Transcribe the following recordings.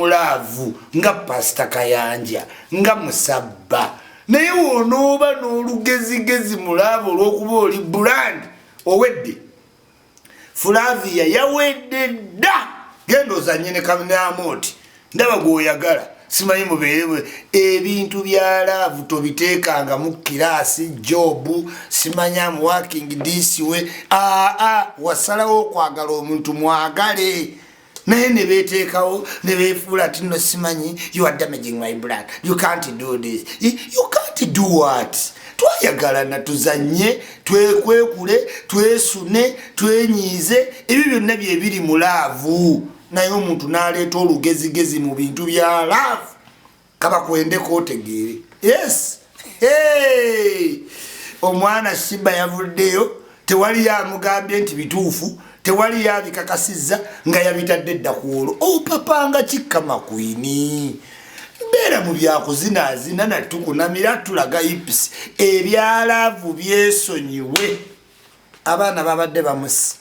mulavu nga Pastor Kayanja nga Musabba naye wonooba n'olugezigezi mulavu olw'okuba oli brand owedde Flavia yawedde dda genda ozanye ne Kamnaamoti ndaba gwoyagala simanyi mubeerewe ebintu bya laavu tobiteekanga mu kirasi jobu simanyi am working this way wasalawo okwagala omuntu mwagale naye ne beteekawo ne beefuula ati nno simanyi you are damaging my brand you can't do this you can't do what twayagalana tuzanye twekwekule twesune twenyiize ebyo byonna bye biri mu laavu naye omuntu n'aleeta olugezigezi mu bintu bya laavu kaba kwendeko otegeere yes omwana Shiba yavuddeyo tewali yamugambye nti bituufu tewali yabikakasizza nga yabitadde dda ku olwo papa nga kikka makwini mbeera mu byakuzinaazina natukunamira tulaga ipisi ebyalaavu byesonyiwe abaana babadde bamusi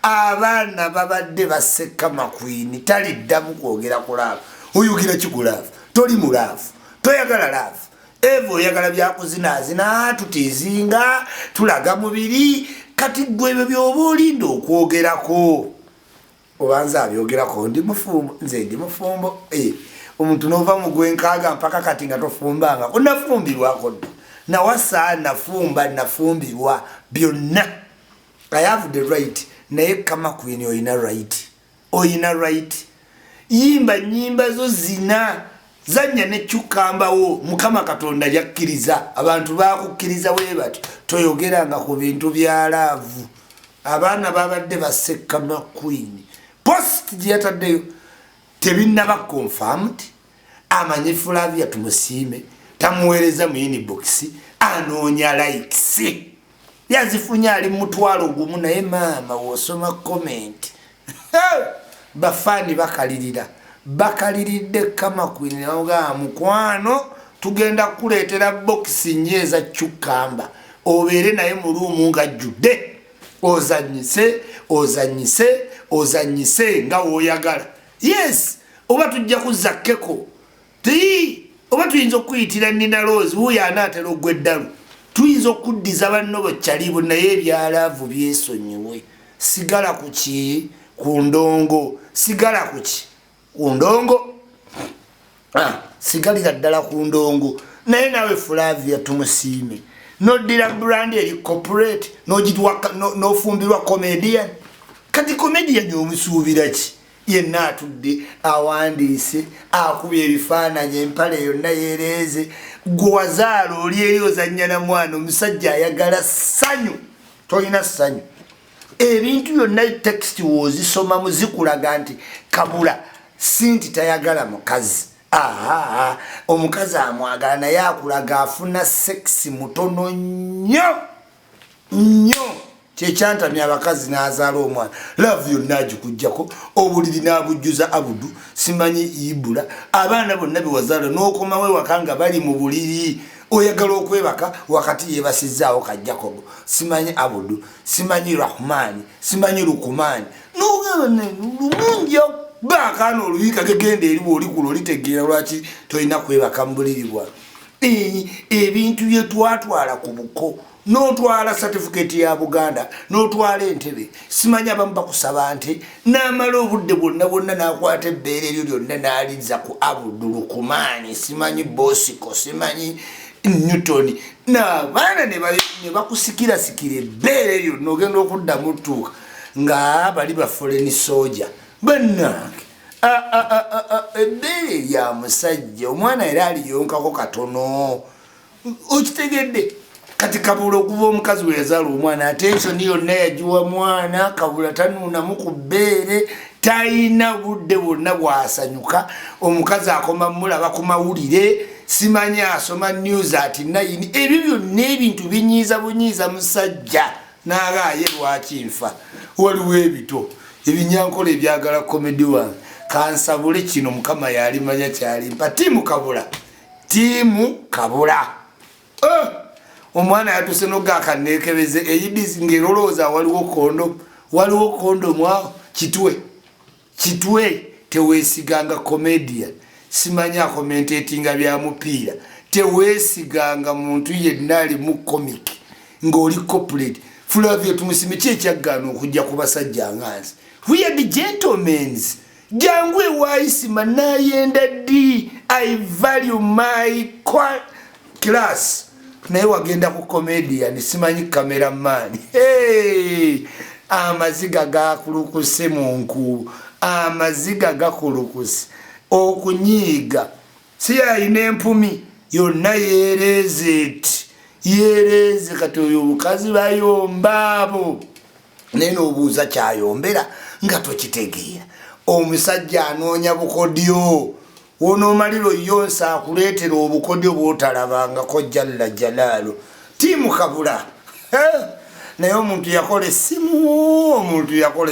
abaana babadde baseka makwini taliddamu kwogera ku laavu oyugira kikulaavu toli mulaavu toyagala laavu evo oyagala byakuzinaazina tutiizinga tulaga mubiri kati gwe ebyo byoba olinda okwogerako obanza abyogerako ndi mufumbo nze ndi mufumbo omuntu nova mu gwenkaaga mpaka kati nga tofumbanga onafumbirwako dda nawasa nafumbirwa byonna I have the right naye kama kwini oyina right yimba nyimba zo zina zanya ne chukambawo mukama katonda yakkiriza abantu bakukkiriza webati toyogeranga ku bintu bya laavu abaana babadde baseka makwini post gyataddeyo tebinnaba confirmed amanyi Flavia tumusiime tamuweereza mu inbox anoonya likes yazifunya ali mutwalo gumu naye maama wosoma comment bafani bakaliridde kama kwini nga mukwano tugenda kuleetera box nyeza chukamba obeere naye mu ruumu nga judde ozanyise nga woyagala yes oba tujja kuzakkeko oba tuyinza okuyitira Nina Rose wuyo anaatera ogweddalu tuyinza okuddiza banno bokyalibo naye ebyalaavu byesonyiwe sigala kuki ku ndongo sigala kuki ku ndongo sigalira ddala ku ndongo naye nawe Flavia tumusiime noddira brand eri corporate nofumbirwa comedian kati comedian omusuubira ki yenna atudde awandiise akubye ebifaananyi empale yonna yereeze gwe wazaala oli eri ozannya na mwana omusajja ayagala ssanyu tolina ssanyu ebintu byonna text wozisoma muzikulaga nti kabuura sinti tayagala mukazi omukazi amwagala naye akulaga afuna sexi mutono nnyo kyekyantamya abakazi n'azaala omwana laavu yonna agikugjako obuliri n'abujjuza abudu simanyi ibula abaana bonna bewazaala n'okomawo ewaka nga bali mu buliri oyagala okwebaka wakati yebasizzaawo kajjakobo simanyi abudu simanyi rahmani simanyi lukumani lumungi baakaana oluyika gegenda eri bw'olikula olitegeera lwaki tolina kwebaka mu buliri bwa ebintu bye twatwala ku buko n'otwala certificate ya Buganda n'otwala entebe simanyi abamu bakusaba nti n'amala obudde bwonna n'akwata ebbeere eryo lyonna n'alizza ku abudu lukumani simanyi bosiko simanyi Newton n'abaana ne bakusikirasikira ebbeere lyonna ogenda okuddamu ttuuka nga bali ba foreign soldier bannange ebbeere lya musajja omwana era aliyonkako katono okitegedde kati Kabuura okuva omukazi we yazaala omwana attention yonna yagiwa mwana Kabuura tanuunamu ku bbeere talina budde bwonna bwasanyuka omukazi akoma mulaba ku mawulire simanyi asoma news ati nayini ebyo byonna ebintu binyiiza bunyiiza musajja n'agaaye lwaki nfa waliwo ebito ebinyankola ebyagala komedi wange kansabule kino mukama yalimanya kyalimpa tiimu Kabuura omwana yatuse nogakanekebeze eyidizi ngerolooza waliwo kondomu awo kitwe kitwe teweesiganga comedian simanya commentatinga bya mupiira teweesiganga muntu yenna ali mu comic ng'oli corporate Flavia tumusime kyekyaggaana okujja ku basajja nganzi we are the gentlemen jangwe wa isma nayenda ddi I value my class naye wagenda ku comedian simanyi cameraman amaziga gakulukuse mu nkubu amaziga gakulukuse okunyiiga si ayina empumi yonna yereze kati oyo obukazi bayomba abo naye n'obuuza kyayombera nga tokitegeera omusajja anoonya bukodyo wonoomaliro yonsa akuleetera obukodyo bw'otalabangako jalla jalaalo tiimu kabula naye omuntu yakola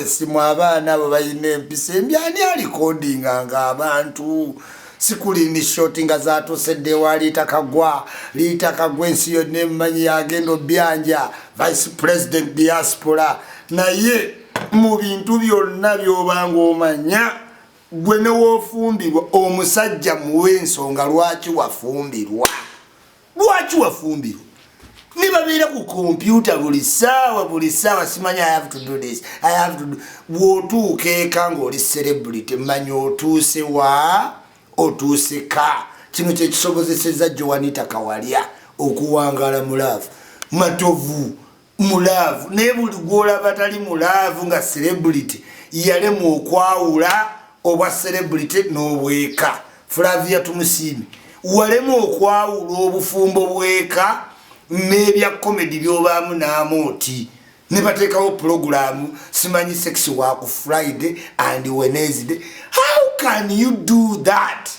essimu abaana abo balina empisa embi ani alikodinga ng'abantu sikulini shoti nga zatuseddewa liitakagwa ensi yonna emmanyi yagenda obyanja vice president diaspora naye mu bintu byonna by'obanga omanya gwe newofumbirwa omusajja muwe ensonga lwaki wafumbirwa nibabeera ku kompyuta buli ssaawa simanya I have to do this bw'otuuka eka ng'oli celebrity manya otuuse otuuse ka kino kyekisobozeseza Joanita Kawalya okuwangala mulaavu matovu mulaavu naye buli gwolaba tali mulaavu nga celebrity yalemu okwawula obwa celebrity n'obweka Flavia tumusiime walemu okwawula obufumbo bweka n'ebya comedy byobaamu n'amooti ne bateekawo programu simanyi sex work Friday and Wednesday. How can you do that?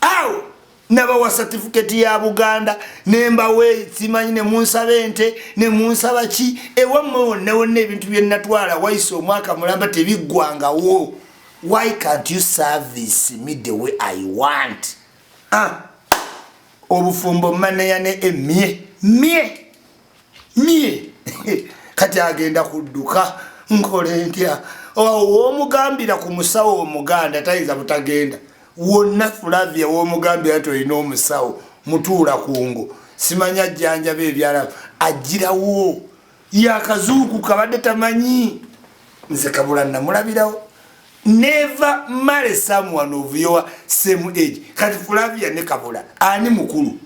How? Nabawa certificate ya Buganda nembawe simanyi ne munsaba ente ne munsaba ki ewamwe wonna ebintu bye natwala wayise omwaka mulamba tebiggwangawo. Why can't you service me the way I want? Obufumbo maneyane mie kati agenda kudduka nkole ntya w'omugambira ku musawo omuganda tayinza butagenda wonna Flavia w'omugambira toyina omusawo mutuula kungo simanya jjanjaba ebyala agirawo yakazuuku kabadde tamanyi nze Kabula namulabirawo never marry someone of your same age. Kati Flavia ne Kabula ani mukulu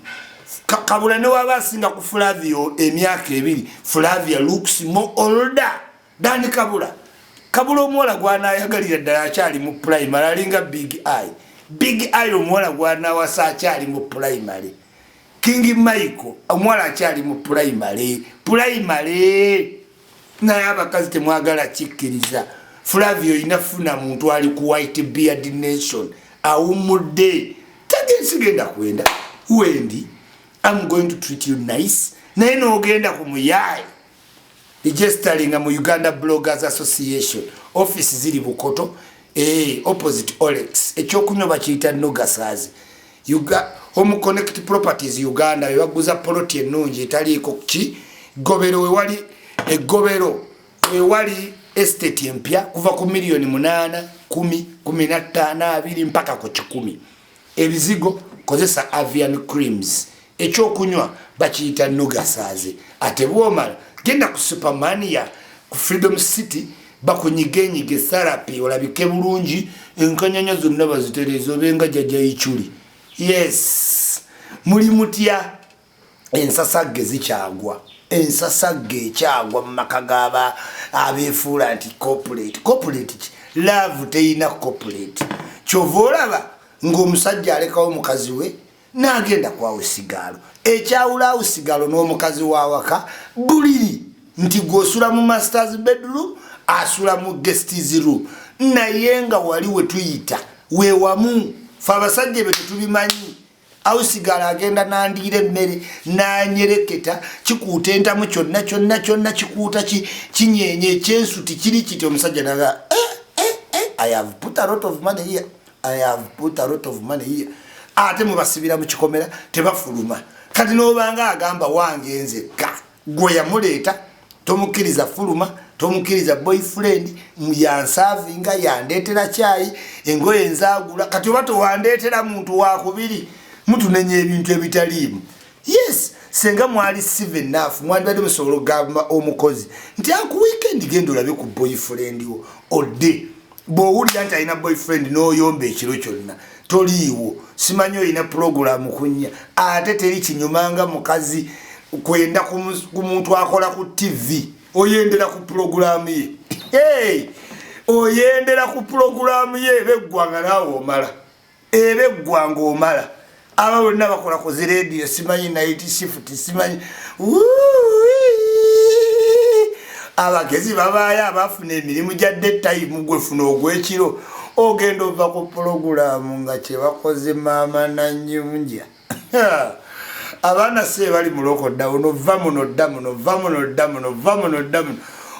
Kabula ne waba asinga ku Flavia emyaka 2 Flavia looks more older than Kabula omuwala gwanayagalira ddala akyali mu primary alinga big eye omuwala gwanawasa akyali mu primary King Michael omuwala akyali mu primary naye abakazi temwagala kikkiriza Flavio inafuna muntu ali ku white beard nation awumudde tagensigenda kwenda wendi I'm going to treat you nice naye n'ogenda ku muyaye registering mu Uganda Bloggers Association office ziri Bukoto opposite Olex ekyokunywa bakiyita Nogasazi Home Connect Properties Uganda bebaguza poloti ennungi etaliiko ki gobero wewali egobero wewali estate empya kuva ku milioni 8 10 15 20 mpaka ku 10 ebizigo kozesa Avian Creams ekyokunywa bakiyita Nogasazi ate bwomala genda ku Supermania ku Freedom City bakunyigenyige therapy olabike bulungi enkanyanya zonna baziterezo benga jajja yichuli yes muli mutya ensasagge zikyagwa ekyagwa mu maka gaba abefuula nti corporate love teina corporate kyova olaba ng'omusajja alekawo mukazi we n'agenda kwawo sigalo ekyawulawo sigalo n'omukazi wawaka buliri nti gw'osula mu masters bedroom asula mu guest room naye nga wali we tuyita wewamu fe abasajja be tetubimanyi awusigala agenda nandiira emmere nanyereketa kikuuta entamu kyonna kikuuta kinyenye ekyensuti kiri kiti omusajja naga I have put a lot of money here ate mubasibira mu kikomera tebafuluma kati n'obanga agamba wange nzekka gwe yamuleeta tomukkiriza fuluma tomukiriza boyfriend yansavinga yandetera chai engoye nzagula kati oba towandetera muntu wakubiri mutunenya ebintu ebitaliimu. Yes, senga mwali civil enough mwandibadde musobola ogamba omukozi nti aku weekend genda olabe ku boyfriend wo odde bw'owulira nti alina boyfriend n'oyomba ekiro kyonna toliiwo simanyi olina program kunya ate teri kinyumanga mukazi kwenda ku muntu akola ku TV oyendera ku program ye. Hey, oyendera ku program ye ebeggwanga naawe omala ebeggwanga omala aba bonna bakola ku zi radio simanyi night shift simanyi abagezi babaayo abafuna emirimu gya daytime gwefuna ogw'ekiro ogenda ova ku program nga kyebakoze maama nanyunja. Abaana se bali muloko ddawo nova muno dda muno va muno dda muno va muno dda muno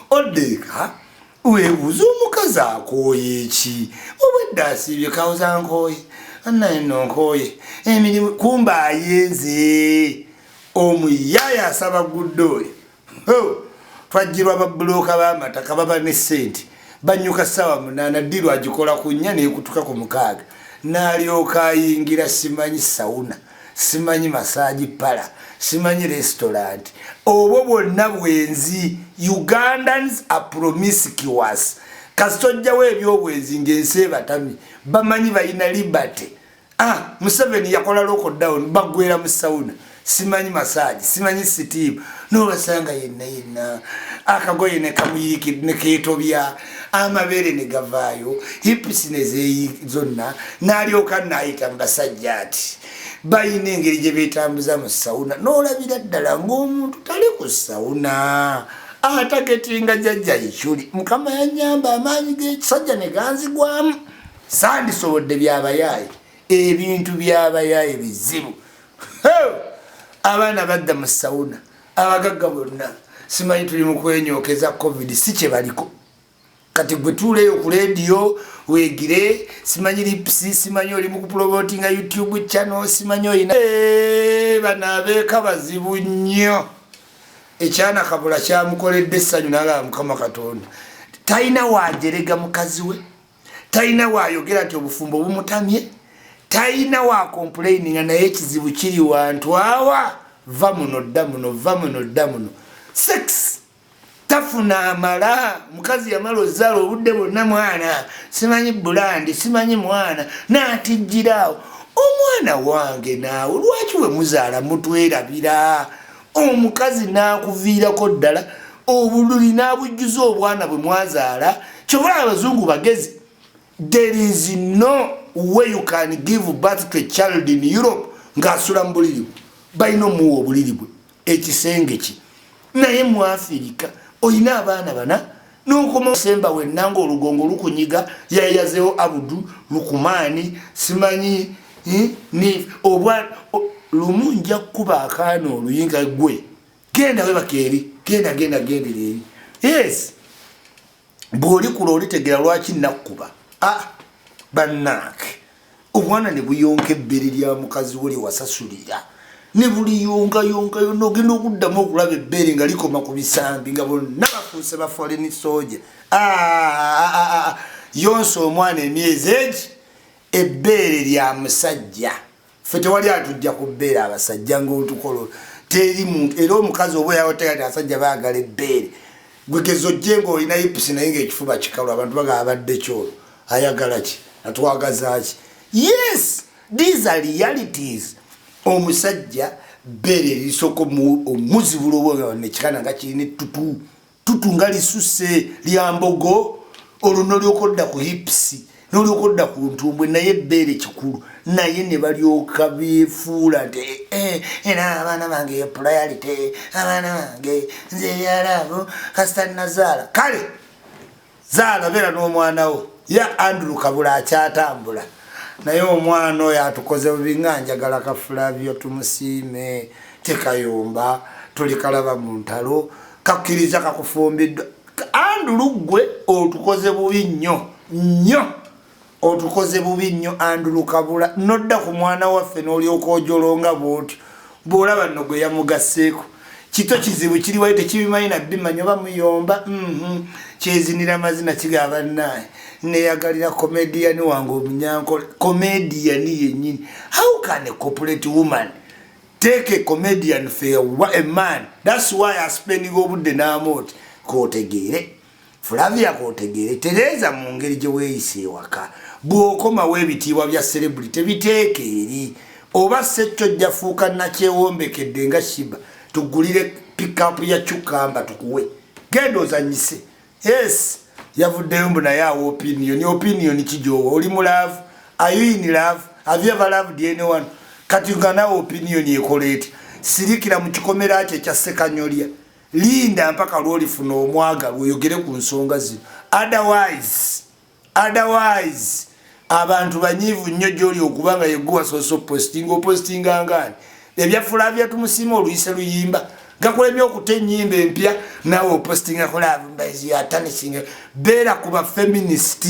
odeeka weebuuza omukazi akooye eki obwedda asiibye kawuza nkooye annaino nkooye emirimu kumba ayenze omuyaya asaba gudde oyo twajjirwa babulooka b'amataka baba ne ssente banyuka ssaawa 8 ddiru agikola ku nnya neekutuka ku 6 n'alyoka ayingira simanyi sawuna simanyi masaji pala simanyi restaurant obwo bwonna bwenzi. Ugandans are promiscuous kastojjawo ebyobwenzi ng'ensi ebatami bamanyi balina liberty. Museveni yakola lockdown bagwera mu sauna simanyi masaji simanyi sitiimu n'obasanga yenna akagoye ne kamuyikidde ne keetobya amabeere ne gavaayo hips ne zeeyi zonna n'alyoka n'ayita mu basajja ati bayina engeri gye beetambuza mu sawuna n'olabira ddala ng'omuntu tali ku sawuna atagetinga jjajja ekyuli mukama yanyamba amaanyi g'ekisajja ne ganzigwamu sandisobodde byabayaaye ebintu byabayaaye bizibu. Abaana badda mu sawuna abagagga bonna simanyi tuli mu kwenyokeza covid si kye baliko kati gwe tuleeyo ku radio weegire simanyi lipsi simanyi oli mu kupromotinga YouTube channel simanyi olina bano abeeka bazibu nnyo. Ekyana kabula kyamukoledde essanyu n'agamba Mukama Katonda talina waajerega mukazi we talina waayogera nti obufumbo bumutamye talina wa complaininga naye ekizibu kiri wantu awa va muno dda muno va muno dda muno sex tafuna amala mukazi yamala ozaala obudde bwonna mwana simanyi bulandi simanyi mwana n'atijjiraawo omwana wange naawe lwaki we muzaala mutwerabira omukazi n'akuviirako ddala obululi n'abujjuza obwana bwe mwazaala kyobala abazungu bagezi. There is no way you can give birth to a child in Europe ng'asula mu buliri bwe balina omuwa obuliri bwe ekisenge ki naye mu Afirika oyina abaana bana n'okoma osemba wenna ng'olugongo lukunyiga yayazeewo abudu lukumaani simanyi ni obwa lumu nja kukuba akaana oluyinga gwe genda webaka eri genda eri. Yes, bw'oli kula olitegera lwaki nakkuba bannange obwana ne buyonka ebbere lya mukazi we lyewasasulira ne buliyongayongayo n'ogenda okuddamu okulaba ebbere nga likoma ku bisambi nga bonna bafuuse ba foreign soldier. Yonsa omwana emyezi egi ebbeere lya musajja ffe tewali atujja ku bbeere abasajja ng'otukola teri muntu era omukazi oba yawotegati abasajja baagala ebbeere gwegeza ojje ng'olina ipisi naye ng'ekifuba kikalu abantu bagaba abadde kyolo ayagala ki atwagaza ki. Yes, these are realities. Omusajja bbeere lisoko omuzibula obwa nekikana nga kirina tutu nga lisusse lya mbogo olwo n'olyokodda ku hipsi n'olyokodda ku ntumbwe naye ebbeere kikulu naye ne balyoka beefuula nti era abaana bange priority abaana bange nze yalaabo kasita nazaala kale zaala beera n'omwanawo ya Andrew Kabula akyatambula naye omwana oyo atukoze bubi nga njagala Kafulavyo tumusiime tekayomba tulikalaba mu ntalo kakkiriza kakufumbiddwa Andrew gwe otukoze bubi nnyo otukoze bubi nnyo Andrew Kabula nodda ku mwana waffe n'olyoka ojolonga bw'otyo bw'olaba nno gwe yamugasseeko kito kizibu kiri wayo tekibimanyi nabbi manyoba muyomba kyezinira mazina kigaba naye neyagalira comedian wange omunyanko comedian yennyini. How can a corporate woman take a comedian for a man? That's why I spend obudde n'amoti kotegeere Flavia kotegeere Tereza mu ngeri gye weeyise ewaka bw'okomawo ebitiibwa bya celebrity biteeke eri oba ssekyojja fuuka nakyewombekedde nga Shiba tugulire pickup ya cucumber tukuwe genda ozanyise. Yes yavuddeyo mbu naye awa opinion kijoowa oli mu love. Are you in love? Have you ever loved anyone? Kati nga nawe opinion ekola etya sirikira mu kikomera kye ekya Ssekanyolya linda mpaka lwolifuna omwagalwa oyogere ku nsonga zino. Otherwise abantu banyiivu nnyo gy'oli okubanga yeguwa soso postinga ngani ebyafula bya tumusima oluyise luyimba gakulemye okuta ennyimba empya nawe opostinga kulavu atanisinga beera kuba feminist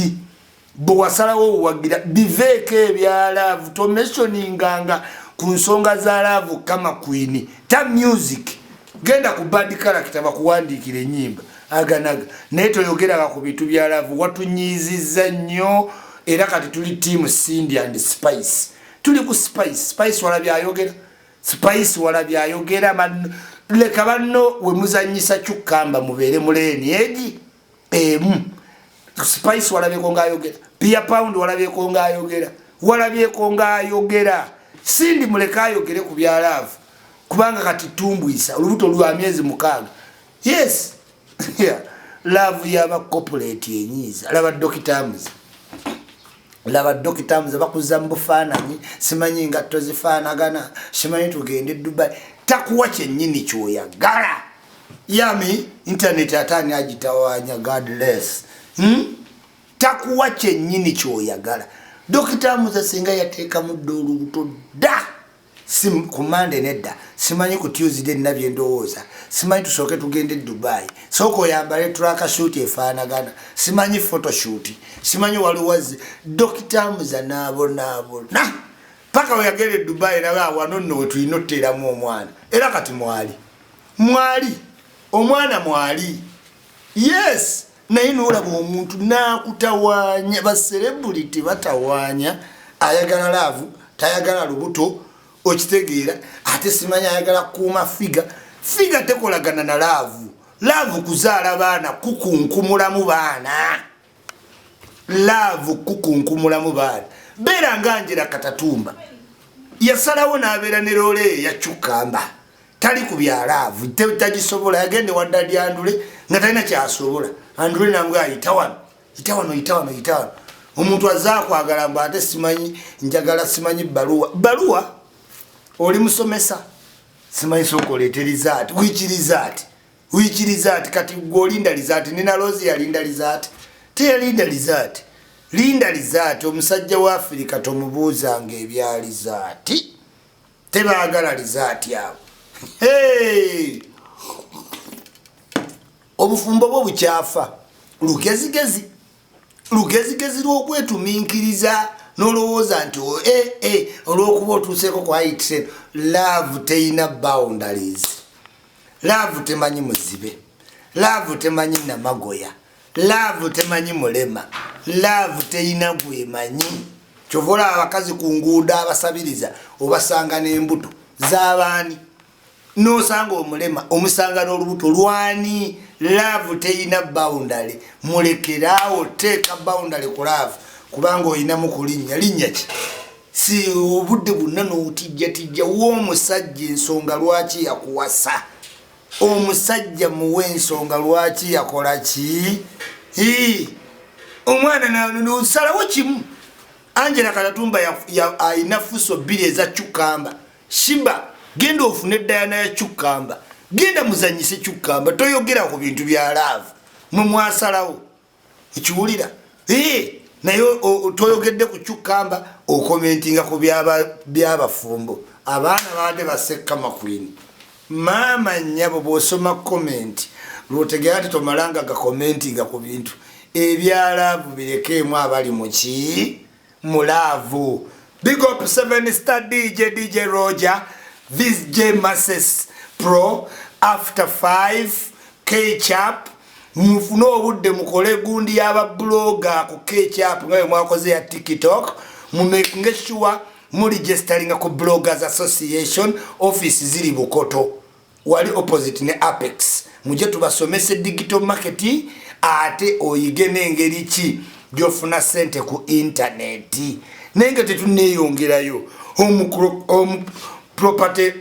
bwewasalawo owagira biveeko ebyalaavu tomeshoninganga ku nsonga za laavu kama queen ta music genda ku bad character bakuwandiikira ennyimba aganaga naye toyogeranga ku bintu bya laavu watunyiizizza nnyo. Era kati tuli team Cindy and Spice tuli ku Spice wala byayogera Spice wala byayogera leka banno we muzanyisa cucumber mubeere muleeni egi Spice wala byeko ngayogera Pia Pound wala byeko ngayogera Cindy muleka ayogere ku bya love kubanga kati tumbwisa olubuto lwa myezi 6. Yes yeah love yaba corporate yenyiza laba doctors bakuza mbufaananyi simanyi ngatto zifaanagana simanyi tugende Dubai takuwa kyennyini kyoyagala yami internet atani agitawanya godless takuwa kyennyini kyoyagala. Doctors singa yateeka muddo olubuto da kumande nedda simanyi ku Tuesday nabye ndowooza simanyi tusooke tugende Dubai sooka oyambale tracker shoot efaanagana simanyi photoshoot simanyi waliwazi Doctors naabona paka oyagere Dubai nawe wano nno wetulina otteeramu omwana era kati omwana mwali. Yes naye noolaba omuntu naakutawaanya ba celebrity batawaanya ayagala laavu tayagala lubuto okitegeera ate simanya ayagala kuuma figa tekolagana na laavu kuzaala baana kukunkumulamu baana beera nganjira Katatumba yasalawo n'abeera ne loole ya cucumber tali ku bya laavu tagisobola yagende waddadi Andule nga talina kyasobola Andule nambwe ayita wano omuntu azaakwagala mbu ate simanyi njagala simanyi baluwa oli musomesa simanyi sokoleete lizaati wiki lizaati kati gwolinda lizaati nina Lozi yalinda lizaati teyalinda lizaati linda lizaati omusajja wa Afrika tomubuuzanga ebya lizaati tebaagala lizaati abo. Obufumbo bwo bukyafa lugezigezi lw'okwetuminkiriza nolowooza nti olw'okuba otuuseeko ku height love teyina boundaries love temanyi muzibe love temanyi namagoya love temanyi mulema love teyina gwemanyi kyovola abakazi ku nguudo abasabiriza obasanga n'embuto z'abaani nosanga omulema omusanga n'olubuto lwani. Love teyina boundary mulekeraawo teeka boundary ku love kubanga oyinamu kulinnya ki si obudde bonna n'otijjatijja w'omusajja ensonga lwaki yakuwasa omusajja muwe ensonga lwaki yakola ki omwana nosalawo kimu. Angela Katatumba ayina fuso 2 eza cucumber Shiba genda ofune Diana ya cucumber genda muzanyise cucumber toyogera ku bintu bya love mwasalawo ekiwulira naye toyogedde ku cucumber okomentinga ku byabafumbo abaana baade baseka makwini mama nyabo bw'osoma comment lwotegera ati tomalanga gakomentinga ku bintu ebya love birekeemu abali mu love. Big up 7 star DJ Roger, this J Masses Pro after 5 catch up mufune obudde mukole gundi yaba blogger ku catch up ngaye mwakoze ya TikTok mumekinge sure mu registering ku bloggers association office ziri Bukoto wali opposite ne Apex muje tubasomese digital marketing ate oyigene engeri ki gyofuna sente ku internet nenge tetuneyongerayo property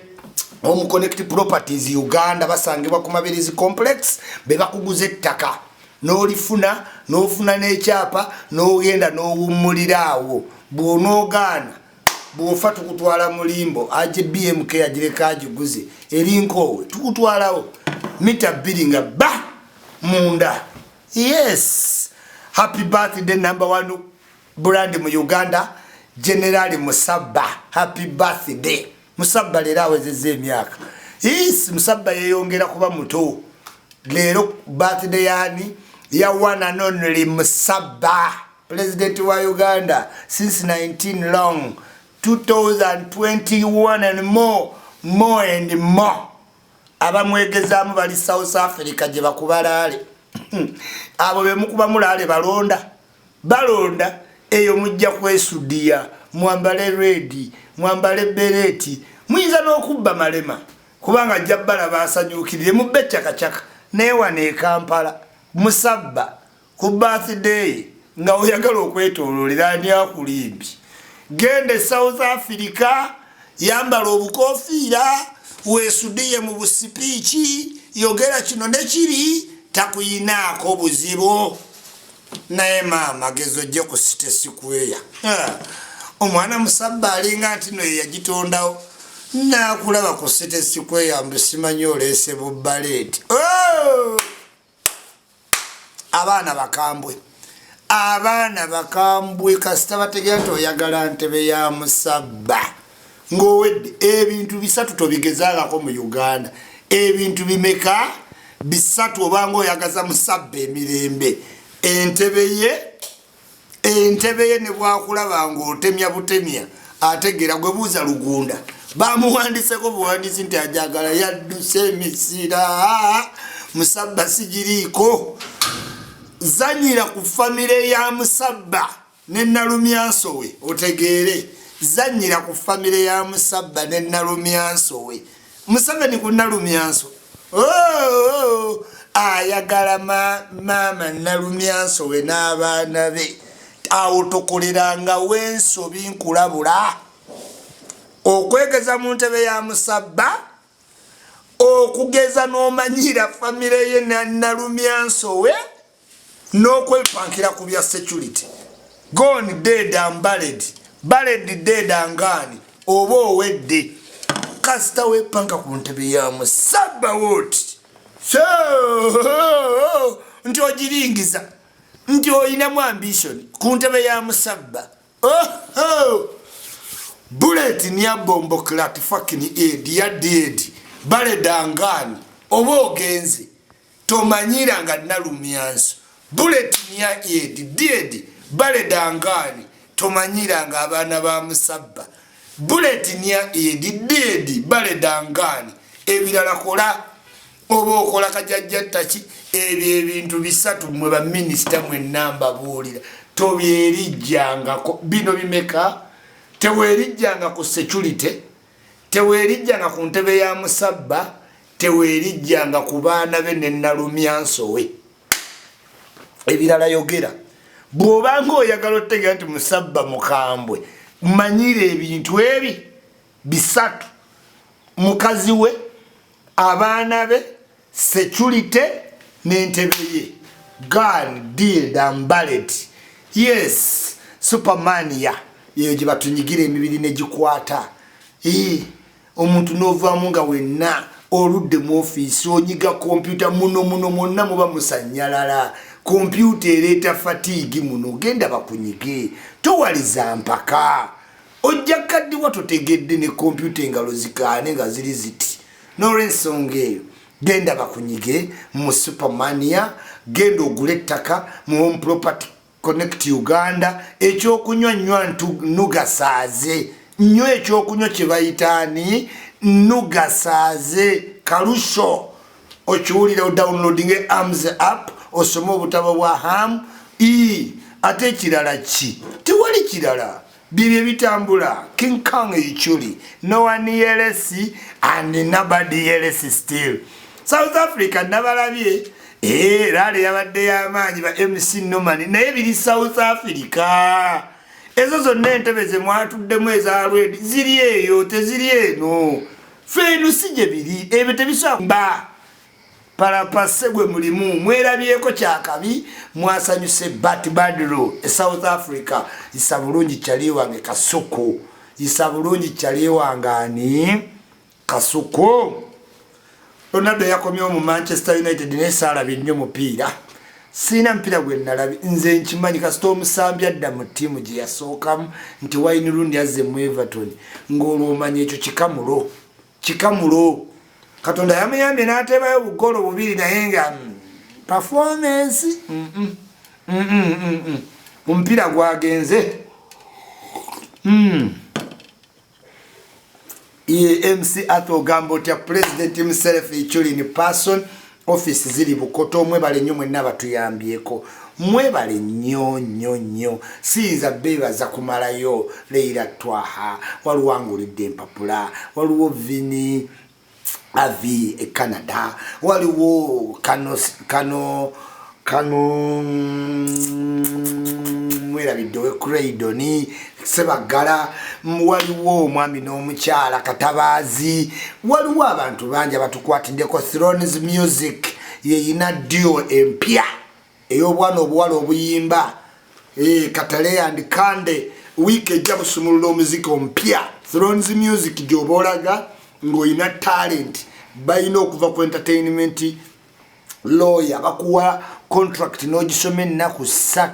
connect properties Uganda basangibwa ku Mabirizi complex beba kuguze ettaka n'olifuna n'ofuna n'ekyapa n'ogenda n'owummuliraawo bw'onoogana bw'ofa tukutwala mulimbo aje BMK agireka agiguze erinkowe tukutwalawo mita 2 nga ba munda. Yes, happy birthday number 1 brand mu Uganda General Musabba, happy birthday Musabba lero awezezza emyaka. Yes, Musabba yeyongera kuba muto lero birthday yani ya one and only Musabba, president wa Uganda since 19 long 2021 and more and more. Abamwegezaamu bali South Africa gye bakubalaale abo be mukuba mulaale balonda eyo mujja kwesudia mwambale ready mwambale bereti muyinza n'okubba malema kubanga jabbala basanyukirire mu becakacaka newa ne Kampala Musabba ku birthday nga oyagala okwetoololera ani akulimbi gende South Africa yambala obukofiira wesudiye mu busipiiki yogera kino ne kiri takuyinaako buzibu naye maama gezo gye ku City Square omwana Musabba alinga nti no yagitondawo nakulaba ku City Square mbusimanyi oleese bubbaleeti abaana bakambwe kasita bategera nti oyagala ntebe ya Musabba ng'owedde ebintu 3 tobigezaako mu Uganda ebintu bimeka 3 obanga oyagaza Musabba emirembe entebe ye ne bwakulaba ng'otemya butemya ategera gwe buuza Lugunda bamuwandiseko buwandisi nti ajagala yadduse emisira Musabba sigiriiko zanyira ku famire ya Musabba ne Nalumyansowe otegeere zanyira ku famire ya Musabba ne Nalumyansowe Musabba ni ku Nalumyanso ayagala mama Nalumyansowe n'abaana be awo tokoleranga wensobi nkulabula okwegeza mu ntebe ya Musabba okugeza n'omanyira famire ye na Nalumyansowe n'okwepankira ku bya security gone dead and buried dead and gone oba owedde kasita wepanka ku ntebe ya Musabba woti so nti ogiringiza nti oyinamu ambition ku ntebe ya Musabba bullet niya bombo clat fucking aid ya dead buried and gone oba ogenze tomanyira nga Nalumyanso bullet niya aid dead buried and gone tomanyira nga abaana ba Musabba bullet niya aid dead buried and gone ebirala kola oba okola kajajja taki ebyo ebintu 3 mwe ba minister mwe namba buulira tobyerijjangako bino bimeka tewerijjanga ku security tewerijjanga ku ntebe ya Musabba tewerijjanga ku baana be ne Nalumyansowe ebirala yogera bw'obanga oyagala otegera nti Musabba mukambwe manyire ebintu ebi 3 mukazi we abaana be security n'entebe ye gun deal and ballet. Yes, supermania yeyo gye batunyigira emibiri ne gikwata omuntu n'ovaamu nga wenna oludde mu office onyiga computer muno mwonna muba musanyalala computer ereeta fatigue muno genda bakunyige towaliza mpaka ojja kaddiwa totegedde ne computer engalo zikaane nga ziri ziti n'olw'ensonga eyo genda bakunyige mu supermania genda ogule ettaka mu home property connect Uganda ekyokunywa nugasaaze nnyo ekyokunywa kye bayitaani nugasaaze kalusho okiwulira downloading arms app osoma obutabo bwa ham ate ekirala ki tewali kirala bibye bitambula King Kong ekichuli no one else and nobody else still South Africa nabalabye rale yabadde y'amaanyi ba MC Norman naye biri South Africa ezo zonna entebe ze mwatuddemu eza Red ziri eyo teziri eno fenu sije biri ebe tebisamba parapase gwe mulimu mwerabyeko kyakabi mwasanyuse batibadro South Africa isabulungi kyali wange Kasuku isabulungi kyali wangani Kasuku Ronaldo yakomye mu Manchester United ne sala binyo mupiira sina mpira gwe nalabi nze nkimanyi kasito omusambya adda mu tiimu gye yasookamu nti Wayne Rooney yazze mu Everton ng'olwomanya ekyo kikamulo Katonda yamuyambye n'ateebayo obugolo bubiri naye nga performance omupiira gwagenze MC Ato Gambo tia president himself in person office ziri bukoto mwebale nnyo mwenna batuyambyeko mwebale nnyo sinza beba za kumalayo Leila Twaha waluwangulidde empapula waluwo Vini avi Canada waliwo kano mwera bidowe Craydoni Sebagala waliwo omwami n'omukyala Katabazi waliwo abantu bangi abatukwatindeko Thrones Music yeyina dio empya ey'obwana obuwala obuyimba Katale and Kande wiki ejja busumulula omuziki ompya Thrones Music gy'oboolaga ng'oyina talent bayina okuva ku entertainment lawyer bakuwa contract n'ogisoma ennaku 3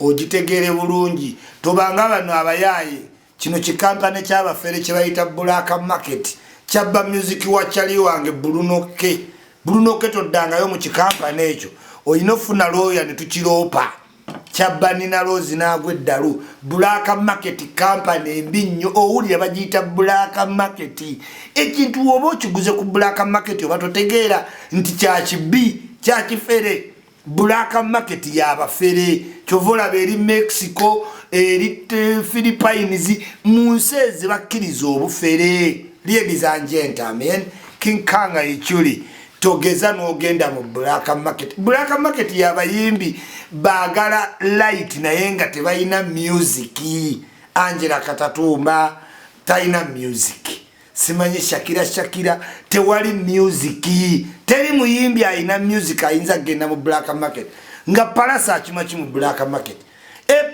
ogitegeere bulungi tobanga bano abayaye kino kikampani ky'abafere kye bayita Black Market kyabba music wa kyali wange Brunoke toddangayo mu kikampani ekyo oyina ofuna lawyer ne tukiroopa kyabba nina Rose naagwe eddalu Black Market company embi nnyo owulira bagiyita Black Market ekintu oba okiguze ku Black Market oba totegeera nti kyakibi kyakifere Black Market y'abafere kyovola beri Mexico eri Philippines munseze bakkiriza obufere ladies and gentlemen King Kanga ichuli togeza n'ogenda mu Black Market y'abayimbi bagala light naye nga tebayina music Angela Katatumba tayina music simanyi Shakira tewali music teri muyimbi ayina music ayinza genda mu Black Market nga Palasa akimachi mu Black Market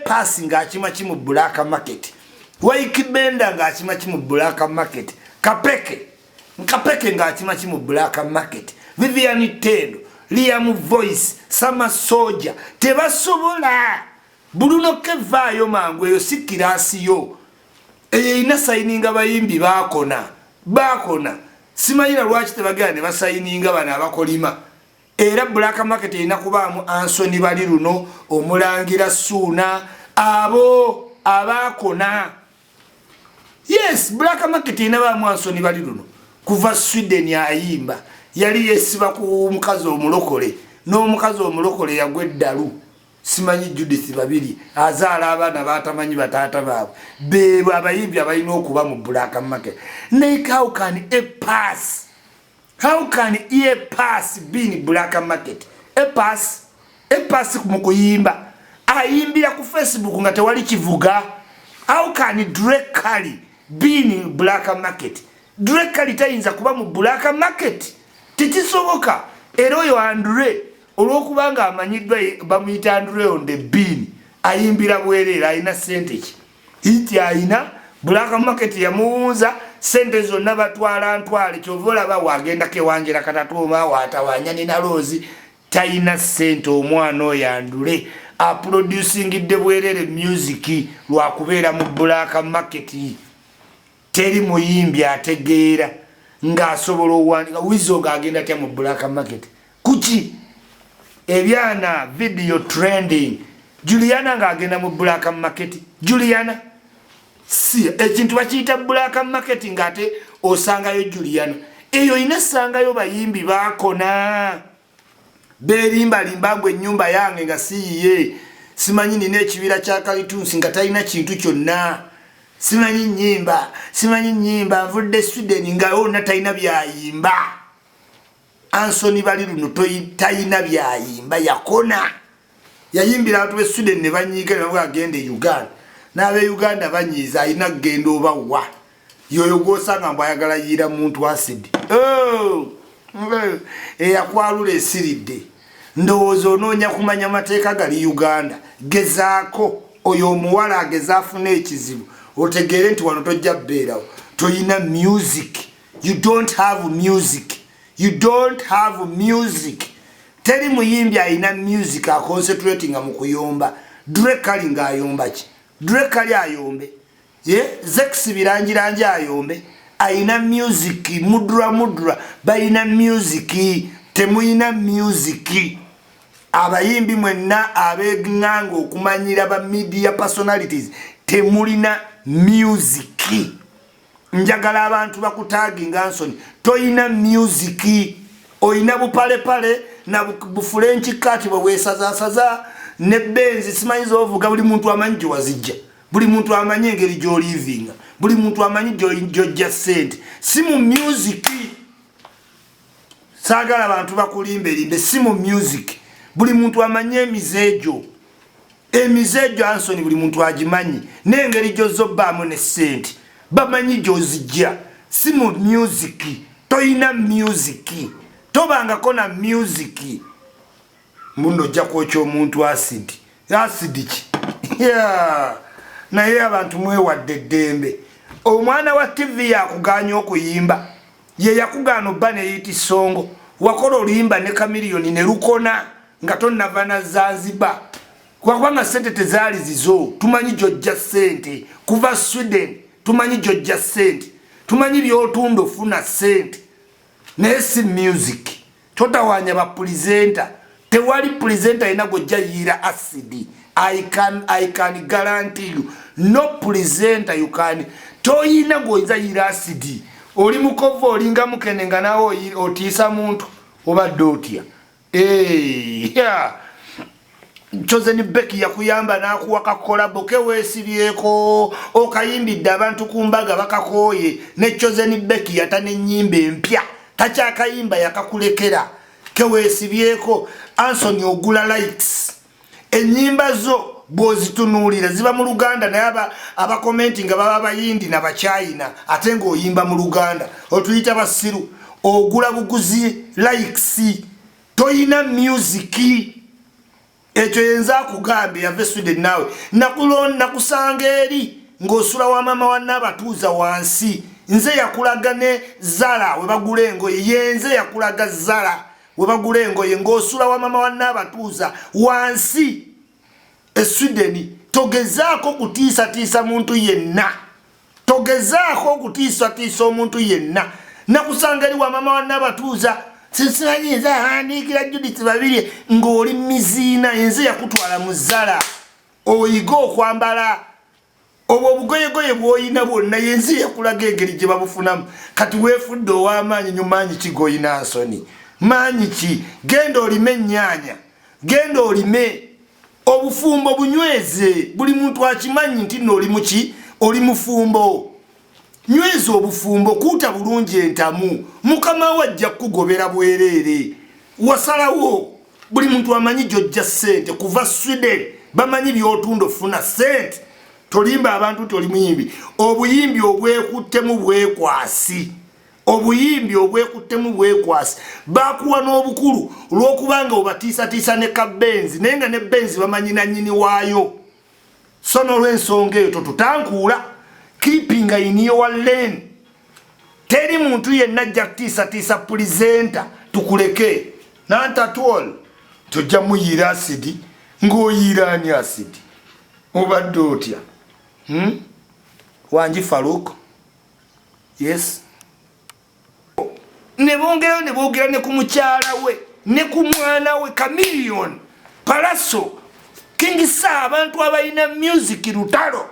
Pasi nga akimachi mu Black Market Waikibenda nga akimachi mu Black Market Kapeke nga akimachi mu Black Market Vivian Tendo Liam Voice Sama Soja tebasobola Bruno Kevayo mangu eyo sikirasi yo ina sayininga bayimbi bakona simanyira lwaki tebagane basayininga bana abakolima era Black Market ina kubaamu Anthony Baliruno omulangira Suna abo abakona yes Black Market ina baamu Anthony Baliruno kuva Sweden yayimba yali yesiba ku mukazi omulokole n'omukazi omulokole yagweddalu simanyi Judith babiri azaala abaana batamanyi bataata baabwe bebo abayimbi abalina okuba mu Black Market like how can a pass be in Black Market a pass mu kuyimba ayimbira ku Facebook nga tewali kivuga how can Drake Kali be in Black Market Drake Kali tayinza kuba mu Black Market tikisoboka era oyo Andre olwokubanga amanyiddwa bamuyita Andre on the bean ayimbira bwerera ayina sente ki hiti ayina Black Market yamuunza sente zonna batwala ntwale kyovola ba wagenda kewanjira Katatuma watawanya nina Rose tayina sente omwana oyo Andre a producing de bwerere music lwakubeera mu Black Market teri muyimbi ategeera nga asobola owandiika wizo ng'agenda tya mu Black Market kuki ebyana video trending Juliana ng'agenda mu Black Market Juliana si ekintu bakiyita Black Market ng'ate osangayo Juliana eyo inasangayo bayimbi bakona berimbalimba ngwe ennyumba yange nga siyiye simanyi nina ekibira kya kalitunsi nga talina kintu kyonna simanyi nnyimba nvudde Sweden nga yonna talina byayimba Ansoni bali luno talina byayimba yakona yayimbira abantu be Sweden ne banyiika ne bavuga agende Uganda n'abe Uganda banyiiza alina kugenda obawa yoyo gwosanga mbu ayagala yiira muntu acid eyakwalula esiridde ndowooza onoonya kumanya mateeka gali Uganda gezaako oyo omuwala ageza afuna ekizibu otegeere nti wano tojja bbeerawo toyina music you don't have music teri muyimbi ayina music aconcentrating mu kuyomba Drekali ng'ayomba ki Drekali ayombe Zex birangirangi ayombe ayina music mudra bayina music temuyina music abayimbi mwenna abeganga okumanyira ba media personalities temulina music njagala abantu bakutaginga Ansoni toyina music oyina bupalepale na bufrench kati bwesazasaza ne benzi simanyi zovuga buli muntu amanyi gye wazijja buli muntu amanyi engeri gy'olivinga buli muntu amanyi gy'ojja ssente si mu music saagala abantu bakulimbelimbe si mu music buli muntu amanyi emizeejo Ansoni buli muntu agimanyi n'engeri gy'ozobbaamu ne ssente bamanyi gy'ozijja si mu music toyina music tobangako na music muno ojja kwokya omuntu acid ki naye abantu mwewadde eddembe omwana wa TV yakuganya okuyimba ye yakugaana obba ne yiti songo wakola oluyimba ne kamiliyoni ne lukona nga tonnava na Zanzibar kubanga ssente tezaali zizo tumanyi gy'ojja ssente kuva Sweden tumanyi gy'ojja ssente tumanyi by'otunda ofuna ssente naye si music totawaanya bapulizenta tewali pulizenta alina gw'ojja yiira acid I can guarantee you no presenter you can toyina goiza yiira acid oli mukova olinga mukene nga nawo otiisa muntu obadde otya Chosen Becky yakuyamba nakuwa kakola boke wesibyeko okayimbidde abantu kumbaga bakakooye ne Chosen Becky yatane nyimbe empya tacha kayimba yakakulekera kewesibyeko Ansoni ogula likes enyimba zo bozitunuulira ziba mu Luganda naye aba commenting baba bayindi na bachina ate ngo oyimba mu Luganda otuyita basiru ogula buguzi likes toyina music ekyo yenza kugambe yave Sweden nawe nakulona kusanga eri ng'osula wa mama wa Nabatuuza wansi nze yakulaga ne Zara we bagulengo yenze yakulaga Zara we bagulengo ng'osula wa mama wa Nabatuuza wansi Sweden togezaako kutiisa muntu yenna togezaako kutiisa omuntu yenna nakusanga eri wa mama wa Nabatuuza sisanyiza handikira Judith babiri ng'oli mizina enze yakutwala mu Zara oyiga okwambala obwo obugoyegoye bw'oyina bwonna yenze yakulaga engeri gye babufunamu kati weefudde ow'amaanyi nyumaanyi kigoyina Ansoni maanyi ki genda olime ennyaanya genda olime obufumbo bunyweze buli muntu akimanyi nti nno oli muki oli mufumbo nyweze obufumbo kuuta bulungi entamu mukama wajja kugobera bwereere wasalawo buli muntu amanyi gy'ojja ssente kuva Sweden bamanyi by'otunda ofuna ssente tolimba abantu toli muyimbi obuyimbi obwekuttemu bwekwasi bakuwa n'obukulu olw'okubanga obatiisatiisa ne kabenzi naye nga ne benzi bamanyi na nnyini waayo so n'olw'ensonga eyo totutankuula keeping in your lane teri muntu yenna ajja kutiisatiisa pulizenta tukuleke nantatwol tojja muyiira acid ng'oyiiraani acid obadde otya Wanji Farouk yes ne bongeyo ne boogera ne ku mukyala we ne ku mwana we Chameleon Palaso King Sir abantu abalina music lutalo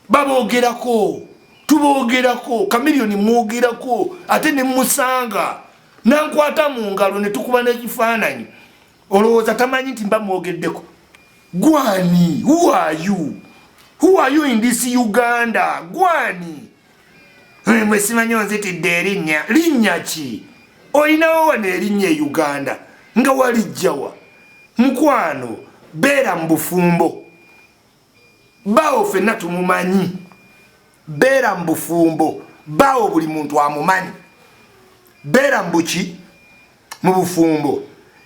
baboogerako tubogerako kamiliyoni mwogerako ate ne musanga nankwata mu ngalo ne tukuba n'ekifaananyi olowooza tamanyi nti mba mwogeddeko gwani who are you in this Uganda gwani mwe simanyi onzitidde linnya ki olinawo wano erinnya e Uganda nga walijjawa mukwano beera mu bufumbo bawo ffenna tumumanyi beera mu bufumbo bawo buli muntu amumanyi beera mu buki mu bufumbo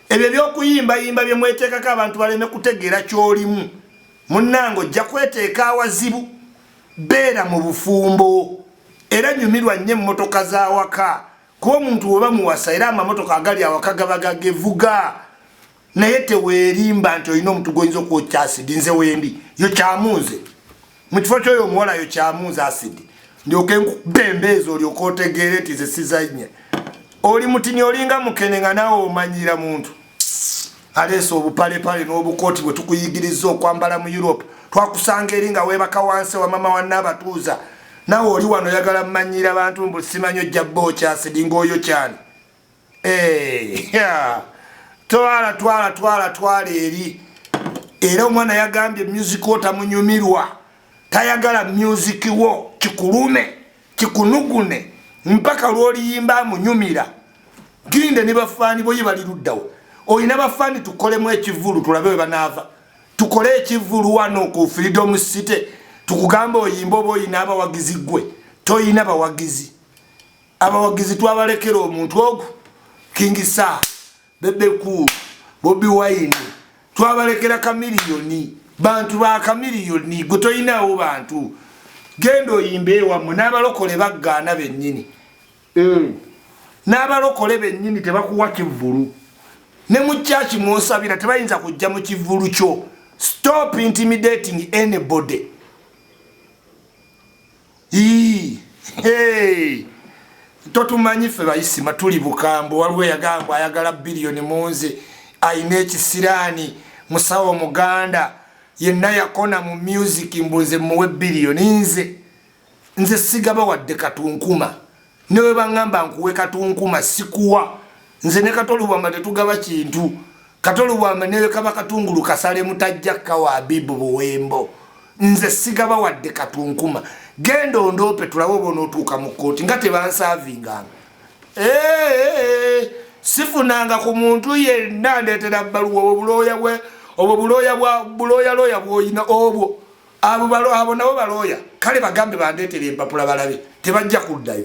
ebyo byokuyimbayimba bye mweteekako abantu baleme kutegeera kyolimu munnange ojja kweteeka awazibu beera mu bufumbo era nyumirwa nnyo emmotoka z'awaka kuba omuntu weba muwasa era amamotoka agali awaka gaba gagevuga naye teweerimba nti olina omuntu goyinza okwokya asidi nze wendi yo kyamunze mu kifo kyoyo omuwala yo kyamunze asidi ndyoke nkubembeeza olyoka otegeere nti ze sizanye oli mutini olinga mukene nga naawe omanyira muntu aleesa obupalepale n'obukooti bwe tukuyigiriza okwambala mu Europe twakusanga eri nga weebaka wansi wa mama wa Nabatuuza naawe oli wano oyagala mmanyira bantu mbu simanyi ojja bookya asidi ng'oyo kyani twala eri era omwana yagambye music wo tamunyumirwa tayagala music wo kikulume kikunugune mpaka lwoliyimba amunyumira ginde ne bafaani boye bali luddawo oyina bafaani tukolemu ekivulu tulabe we banaava tukole ekivulu wano ku Freedom City tukugamba oyimba oba oyina abawagizi gwe toyina abawagizi twabalekera omuntu ogwo King Sir Bebe Cool Bobby Wine twabalekera kamiliyoni bantu ba kamiliyoni gwe toyinawo bantu genda oyimba ewammwe n'abalokole baggaana bennyini n'abalokole bennyini tebakuwa kivulu ne mu church mwosabira tebayinza kujja mu kivulu kyo stop intimidating anybody totumanyi ffe bayisima tuli bukambo waliwo yagamba ayagala biliyoni munze ayina ekisiraani musawo muganda yenna yakona mu music mbunze muwe biliyoni nze sigaba wadde katunkuma newe bangamba nkuwe katunkuma sikuwa nze ne katolubwamba tetugaba kintu katolubwamba newe kaba katungulu kasale mutajja kawa Abibu Buwembo nze sigaba wadde katunkuma genda ondope tulawo bono otuuka mu kooti nga tebansavinganga sifunanga ku muntu yenna ndeetera bbaluwa obwo bulooya looya bwoyina obwo abo nabo balooya kale bagambe bandeetera empapula balabe tebajja kuddayo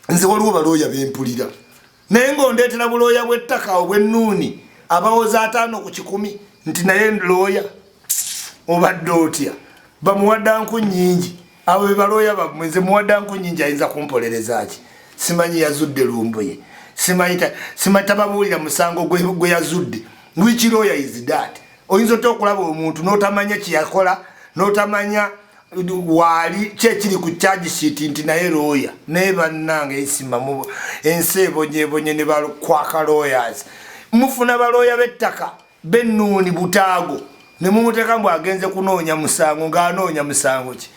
nze waliwo balooya bempulira naye ng'ondeetera bulooya bw'ettaka obw'ennuuni abawoza 5 ku 100 nti naye looya obadde otya bamuwaddanku nnyingi abo be balooya bammwe nze muwaddanku nnyingi ayinza kumpolereza ki simanyi yazudde lumbuye simanyi tababuulira musango gwe yazudde which lawyer is that oyinza otya okulaba omuntu n'otamanya kyeyakola n'otamanya waali kyekiri ku charge sheet nti naye lawyer naye bannange isima mu ensi ebonyebonye ne bakwaka lawyers mufuna balooya b'ettaka b'ennuuni butaago ne mumuteeka mbu agenze kunoonya musango ng'anoonya musango ki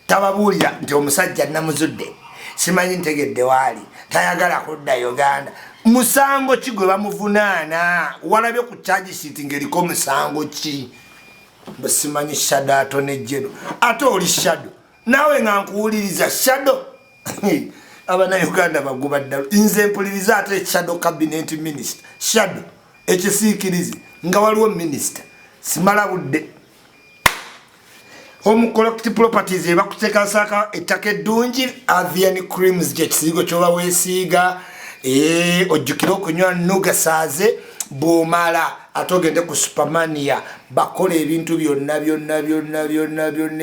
tababuulira nti omusajja namuzudde simanyi ntegedde waali tayagala kudda Uganda musango ki gwe bamuvunaana walabye ku charge sheet ng'eriko musango ki basimanyi shado atonejjeno ate oli shado naawe nga nkuwuliriza shado abannayuganda baguba ddala nze mpuliriza ate shado cabinet minister shado ekisiikirize nga waliwo minister simala budde home collect properties ebakuteekasaka ettaka eddungi avian creams kyekisiigo kyoba weesiiga ojjukire okunywa nugasaaze bw'omala ate ogende ku supermania bakola ebintu byonna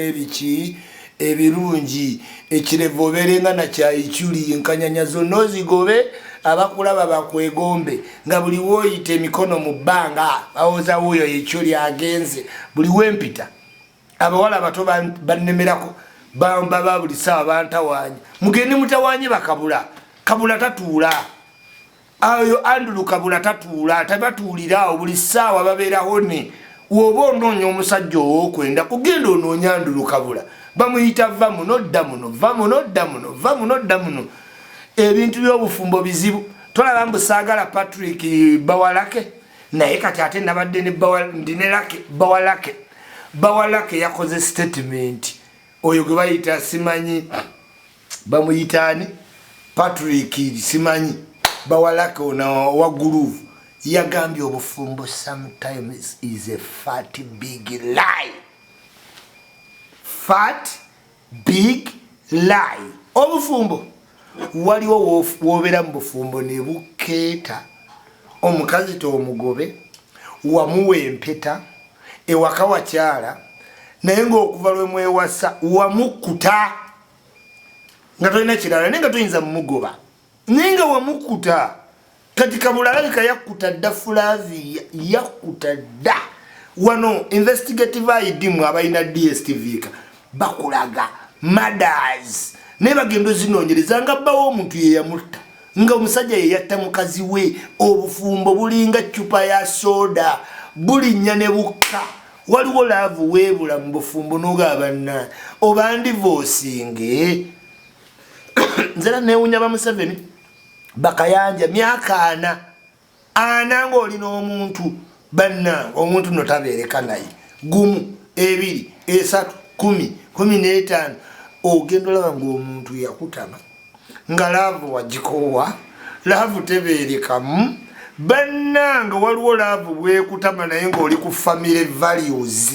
ebiki ebirungi ekirevu obeerenga nakyayikyuli enkanyanya zonna ozigobe abakulaba bakwegombe nga buli woyita emikono mu bbanga bawoza wuuyo ekyuli agenze buli wempita abawala abato bannemerako bamba buli ssaawa bantawanya mugende mutawanye bakabula tatuula ayo Andrew Kabula tatuula tabatuulira buli ssaawa babeeraho ne woba onoonya omusajja owokwenda kugenda onoonya ndulukabula bamuyita va muno dda muno va muno dda muno va muno dda muno. Ebintu by'obufumbo bizibu. Tolaba mbu saagala Patrick Bawalake naye kati ate nabadde ne Bawalake yakoze statement. Oyo gwe bayita simanyi bamuyitaani Patrick simanyi Bawalake ono wa Groove yagambye obufumbo sometimes is a fat big lie. Fat big lie. Obufumbo waliwo wobera mu bufumbo ne bukeeta omukazi tomugobe wamuwa empeta ewaka wakyala naye ng'okuva lwe mwewasa wamukuta nga tolina kirala naye nga toyinza mumugoba naye nga wamukuta. Kati Kabuura alabika yakkuta dda Flavia yakkuta dda. Wano investigative ID mwe abalina DSTV bakulaga murders naye bagenda zinoonyereza nga bbawo omuntu ye yamutta nga omusajja ye yatta mukazi we. Obufumbo bulinga cupa ya soda bulinnya ne bukka. Waliwo laavu weebula mu bufumbo n'ogaba nna oba ndivoosinge. Nzera neewunya ba Museveni bakayanja myaka ana ng'olina omuntu banna omuntu no tabeereka naye 1 2 3 10 15 ogenda olaba ng'omuntu yakutama nga laavu wagikoowa laavu tebeerekamu bannanga waliwo laavu bwekutama naye ng'oli ku family values.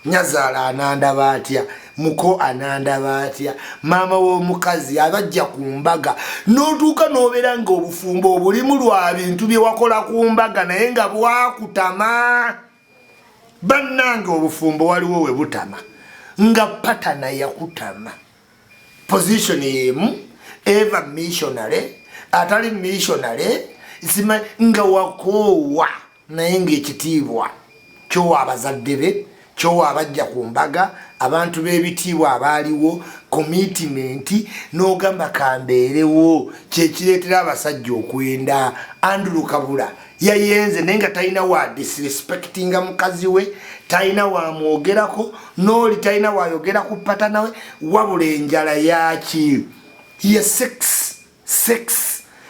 Nyazaala anandaba atya muko anandaba atya maama w'omukazi abajja ku mbaga n'otuuka n'obeera ng'obufumbo obulimu lwa bintu bye wakola ku mbaga naye nga bwakutama. Bannanga obufumbo waliwo we butama nga patana yakutama position yemu eva missionary atali missionary isima nga wakoowa naye ng'ekitiibwa kyowa abazadde be kyowa abajja ku mbaga abantu b'ebitiibwa abaaliwo commitment n'ogamba kambeerewo kyekireetera abasajja okwenda. Andrew Kabuura yayenze naye nga talina wa disrespectinga mukazi we talina wamwogerako n'oli talina wayogera ku patana we wabula enjala yaki ye sex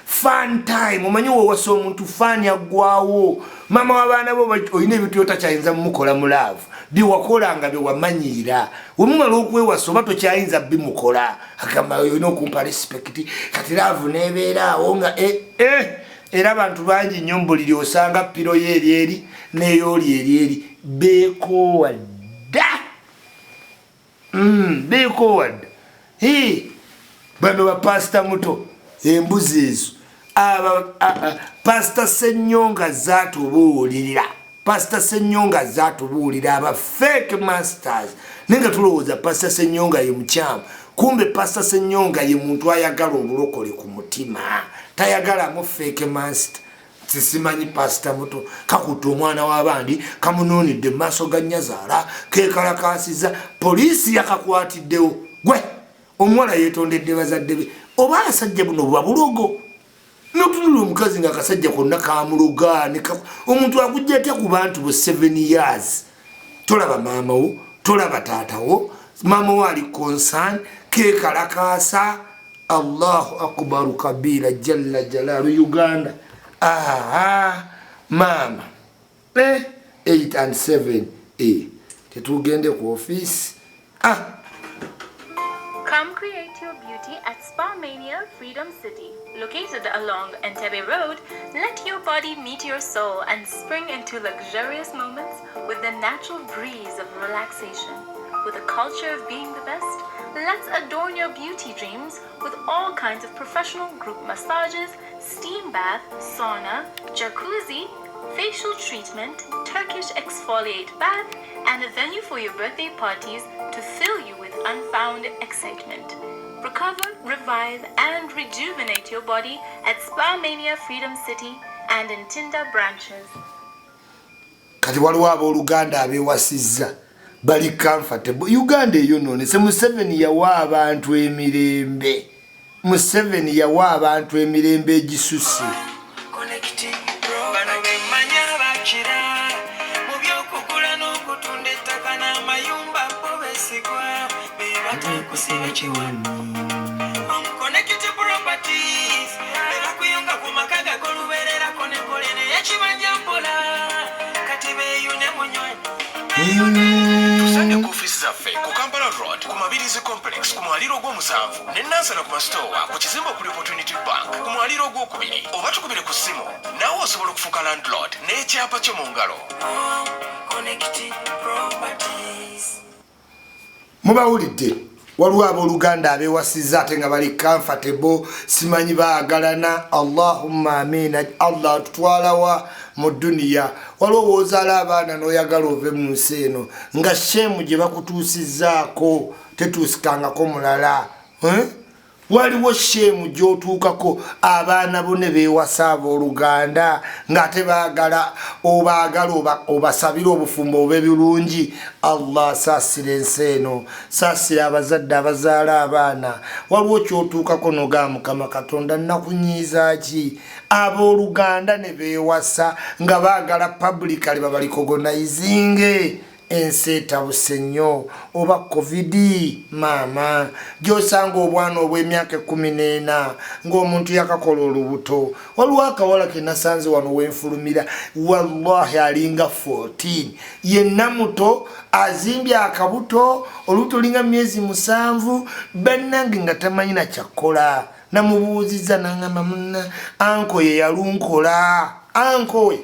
fun time. Omanyi wewasa omuntu fani aggwawo mama w'abaana bo olina ebintu byotakyayinza mumukola mu laavu byewakolanga byewamanyiira wemumala okwewasa oba tokyayinza bimukola agamba olina okumpa respect kati laavu neebeeraawo nga era abantu bangi nnyo mbuliri osanga piro ye eryeri n'eyooli eryeri beekoowa dda beekoowa dda. Bano bapasita muto embuzi ezo pasita Ssenyonga zaatubuulirira pasita Ssenyonga zaatubuulira aba fake masters naye nga tulowooza pasita Ssenyonga ye mukyamu kumbe pasita Ssenyonga ye muntu ayagala obulokole ku mutima tayagalamu fake master. Sisimanyi pasita muto kakuta omwana w'abandi kamunoonidde mu maaso ga Nyazaala keekalakaasiza poliisi yakakwatiddewo gwe omuwala yeetondedde bazadde be oba abasajja buno bwa bulogo n'otunula omukazi ng'akasajja konna kamuloga omuntu akujja atya ku bantu bo 7 years tolaba maama wo tolaba taata wo maama wo ali concern keekalakaasa. Allahu akbaru kabira jalla jalaalu Uganda. Mama 8 and 7 tetugende ku office. Come create your beauty at Spa Mania Freedom City. Located along Entebbe Road, let your body meet your soul and spring into luxurious moments with the natural breeze of relaxation. With a culture of being the best, let's adorn your beauty dreams with all kinds of professional group massages, steam bath, sauna, jacuzzi, facial treatment, Turkish exfoliate bath, and a venue for your birthday parties to fill you with unfound excitement. Recover, revive, and rejuvenate your body at Spa Mania Freedom City and in Tinder branches. Kati waliwo abooluganda abeewasizza bali comfortable. Uganda eyo noonese Museveni yawa abantu emirembe. Museveni yawa abantu emirembe egisusse. Connected properties. Bakuyunga ku makaga koluberera konekolere yakibanyampola katibe yune munywanyi. Tusanga ku ofisi zaffe ku Kampala Road ku Mabirizi Complex ku mwaliro gw'omusanvu ne Nansana ku masitowa ku kizimbe kuli Opportunity Bank ku mwaliro gw'okubiri oba tukubire ku ssimu naawe osobola okufuuka landlord n'ekyapa kyo mu ngalo. Connected properties. Mubawulidde waliwo abooluganda abewasiza ate nga bali comfortable simanyi baagalana. Allahumma amina. Allah tutwalawa mu duniya. Waliwo woozaala abaana n'oyagala ove mu nsi eno nga shemu gye bakutuusizzaako tetuusikangako mulala. Waliwo shemu gy'otuukako abaana bo ne beewasa abooluganda ng'ate baagala obasabira obufumbo obe birungi. Allah saasira ensi eno, saasira abazadde abazaala abaana. Waliwo ky'otuukako n'ogamba Mukama Katonda nakunyiiza ki? Abooluganda ne beewasa nga baagala publicly babalikogonaizinge. Ensi etabuse nnyo oba covid maama gy'osanga obwana obw'emyaka 14 ng'omuntu yakakola olubuto. Waliwo akawala ke nasanze wano wenfulumira wallahi alinga 14 yenna muto azimbye akabuto olubuto linga myezi 7 bannange nga tamanyi na kyakola. Namubuuziza n'angamba munna anko ye yalunkola. Anko we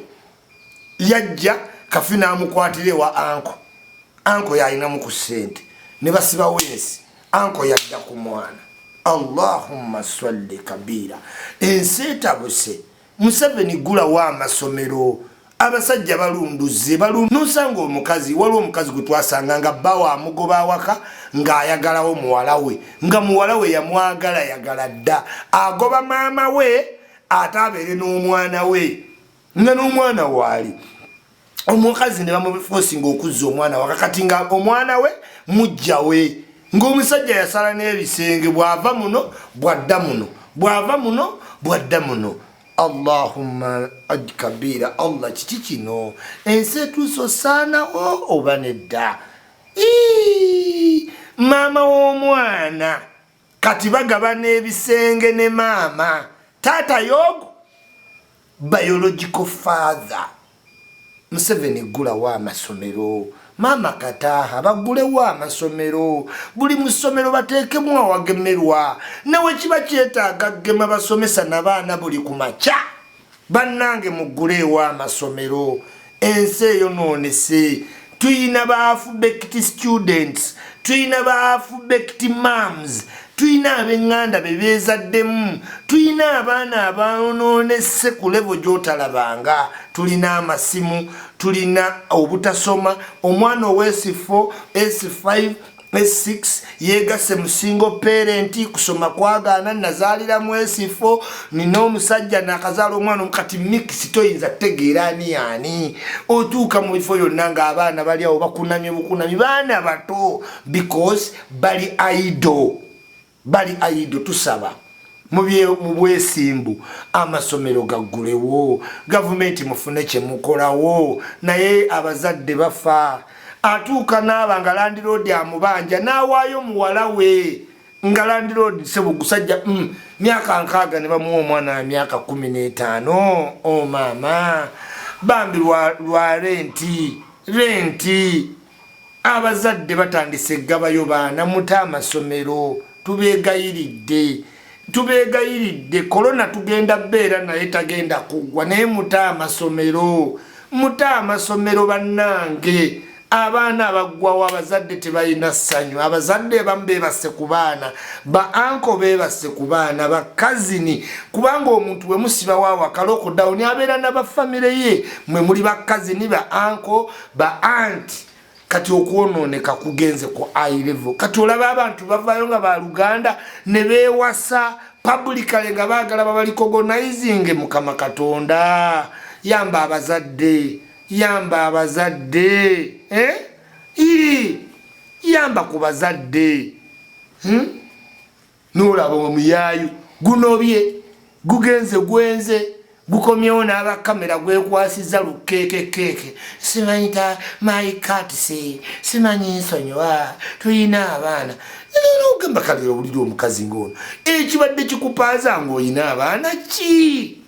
yajja kafi n'amukwatire wa anko yalinamu ku ssente ne basibawo ensi anko yadda ku mwana. Allahumma salli kabira. Ensi etabuse. Museveni gulawo amasomero. Abasajja balunduze nusanga omukazi waliwo omukazi gwe twasanganga bawa amugoba awaka ng'ayagalawo muwala we nga muwala we yamwagala yagala dda agoba maama we ate abeere n'omwana we nga n'omwana waali. Omukazi ne bamufosinga okuzza omwana wakakati nga omwana we mujja we ng'omusajja yasala n'ebisenge bw'ava muno bwadda muno bw'ava muno bwadda muno. Allahumma kabira. Allah kiki kino? Ensi etuuse osaanawo oba nedda? Maama w'omwana kati bagaba n'ebisenge ne maama taata yogo biological father. Museveni gulawo amasomero. Maama Kataha bagulewo amasomero. Buli musomero bateekemu awagemerwa. Nawe kiba kyetaaga gema basomesa n'abaana buli ku makya. Bannange mugulewo amasomero. Ensi eyo noonese. Tuyina ba alphabet students. Tuyina ba alphabet moms. Tuyina ab'enganda bebeezaddemu. Tuyina abaana abanoonese ku levo gy'otalabanga. Tulina amasimu, tulina obutasoma. Omwana ow'S4, S5, S6 yeegase mu single parent kusoma kwagaana nazaalira mu S4 nina omusajja nakazaala omwana omukati mix toyinza tegeera ani otuuka mu bifo yonna ng'abaana bali awo bakunamye bukunamye baana bato because bali idle. Tusaba mu bwesimbu amasomero gaggulewo gavumenti mufune kye mukolawo naye abazadde bafa. Atuuka n'aba nga landiroodi amubanja n'awaayo muwala we nga landiroodi sebugusajja myaka 6 ne bamuwa omwana wa myaka 15. O maama bambi lwa renti abazadde batandise eggabayo baana muta amasomero. Tubeegayiridde korona tugenda beera naye tagenda kugwa naye muta amasomero bannange. Abaana abaggwawo abazadde tebalina ssanyu. Abazadde abamu beebase ku baana, ba anko beebase ku baana, bakazini kubanga omuntu we musibawo awaka lockdown abeera n'abafamire ye mwe muli bakazini ba anko ba anti. Kati okwonooneka kugenze ku high level. Kati olaba abantu bavaayo nga baluganda ne beewasa publicly nga baagala babalikogonizing. Mukama Katonda yamba abazadde yamba ku bazadde. N'olaba omuyaayu gunobye gugenze gwenze gukomyewo n'abakamera gwekwasiza lukeekeke simanyita maikatisi simanyi nsonyiwa tuyina abaana ogamba kalira obuliri omukazi ng'ono ekibadde kikupaaza ng'oyina abaana ki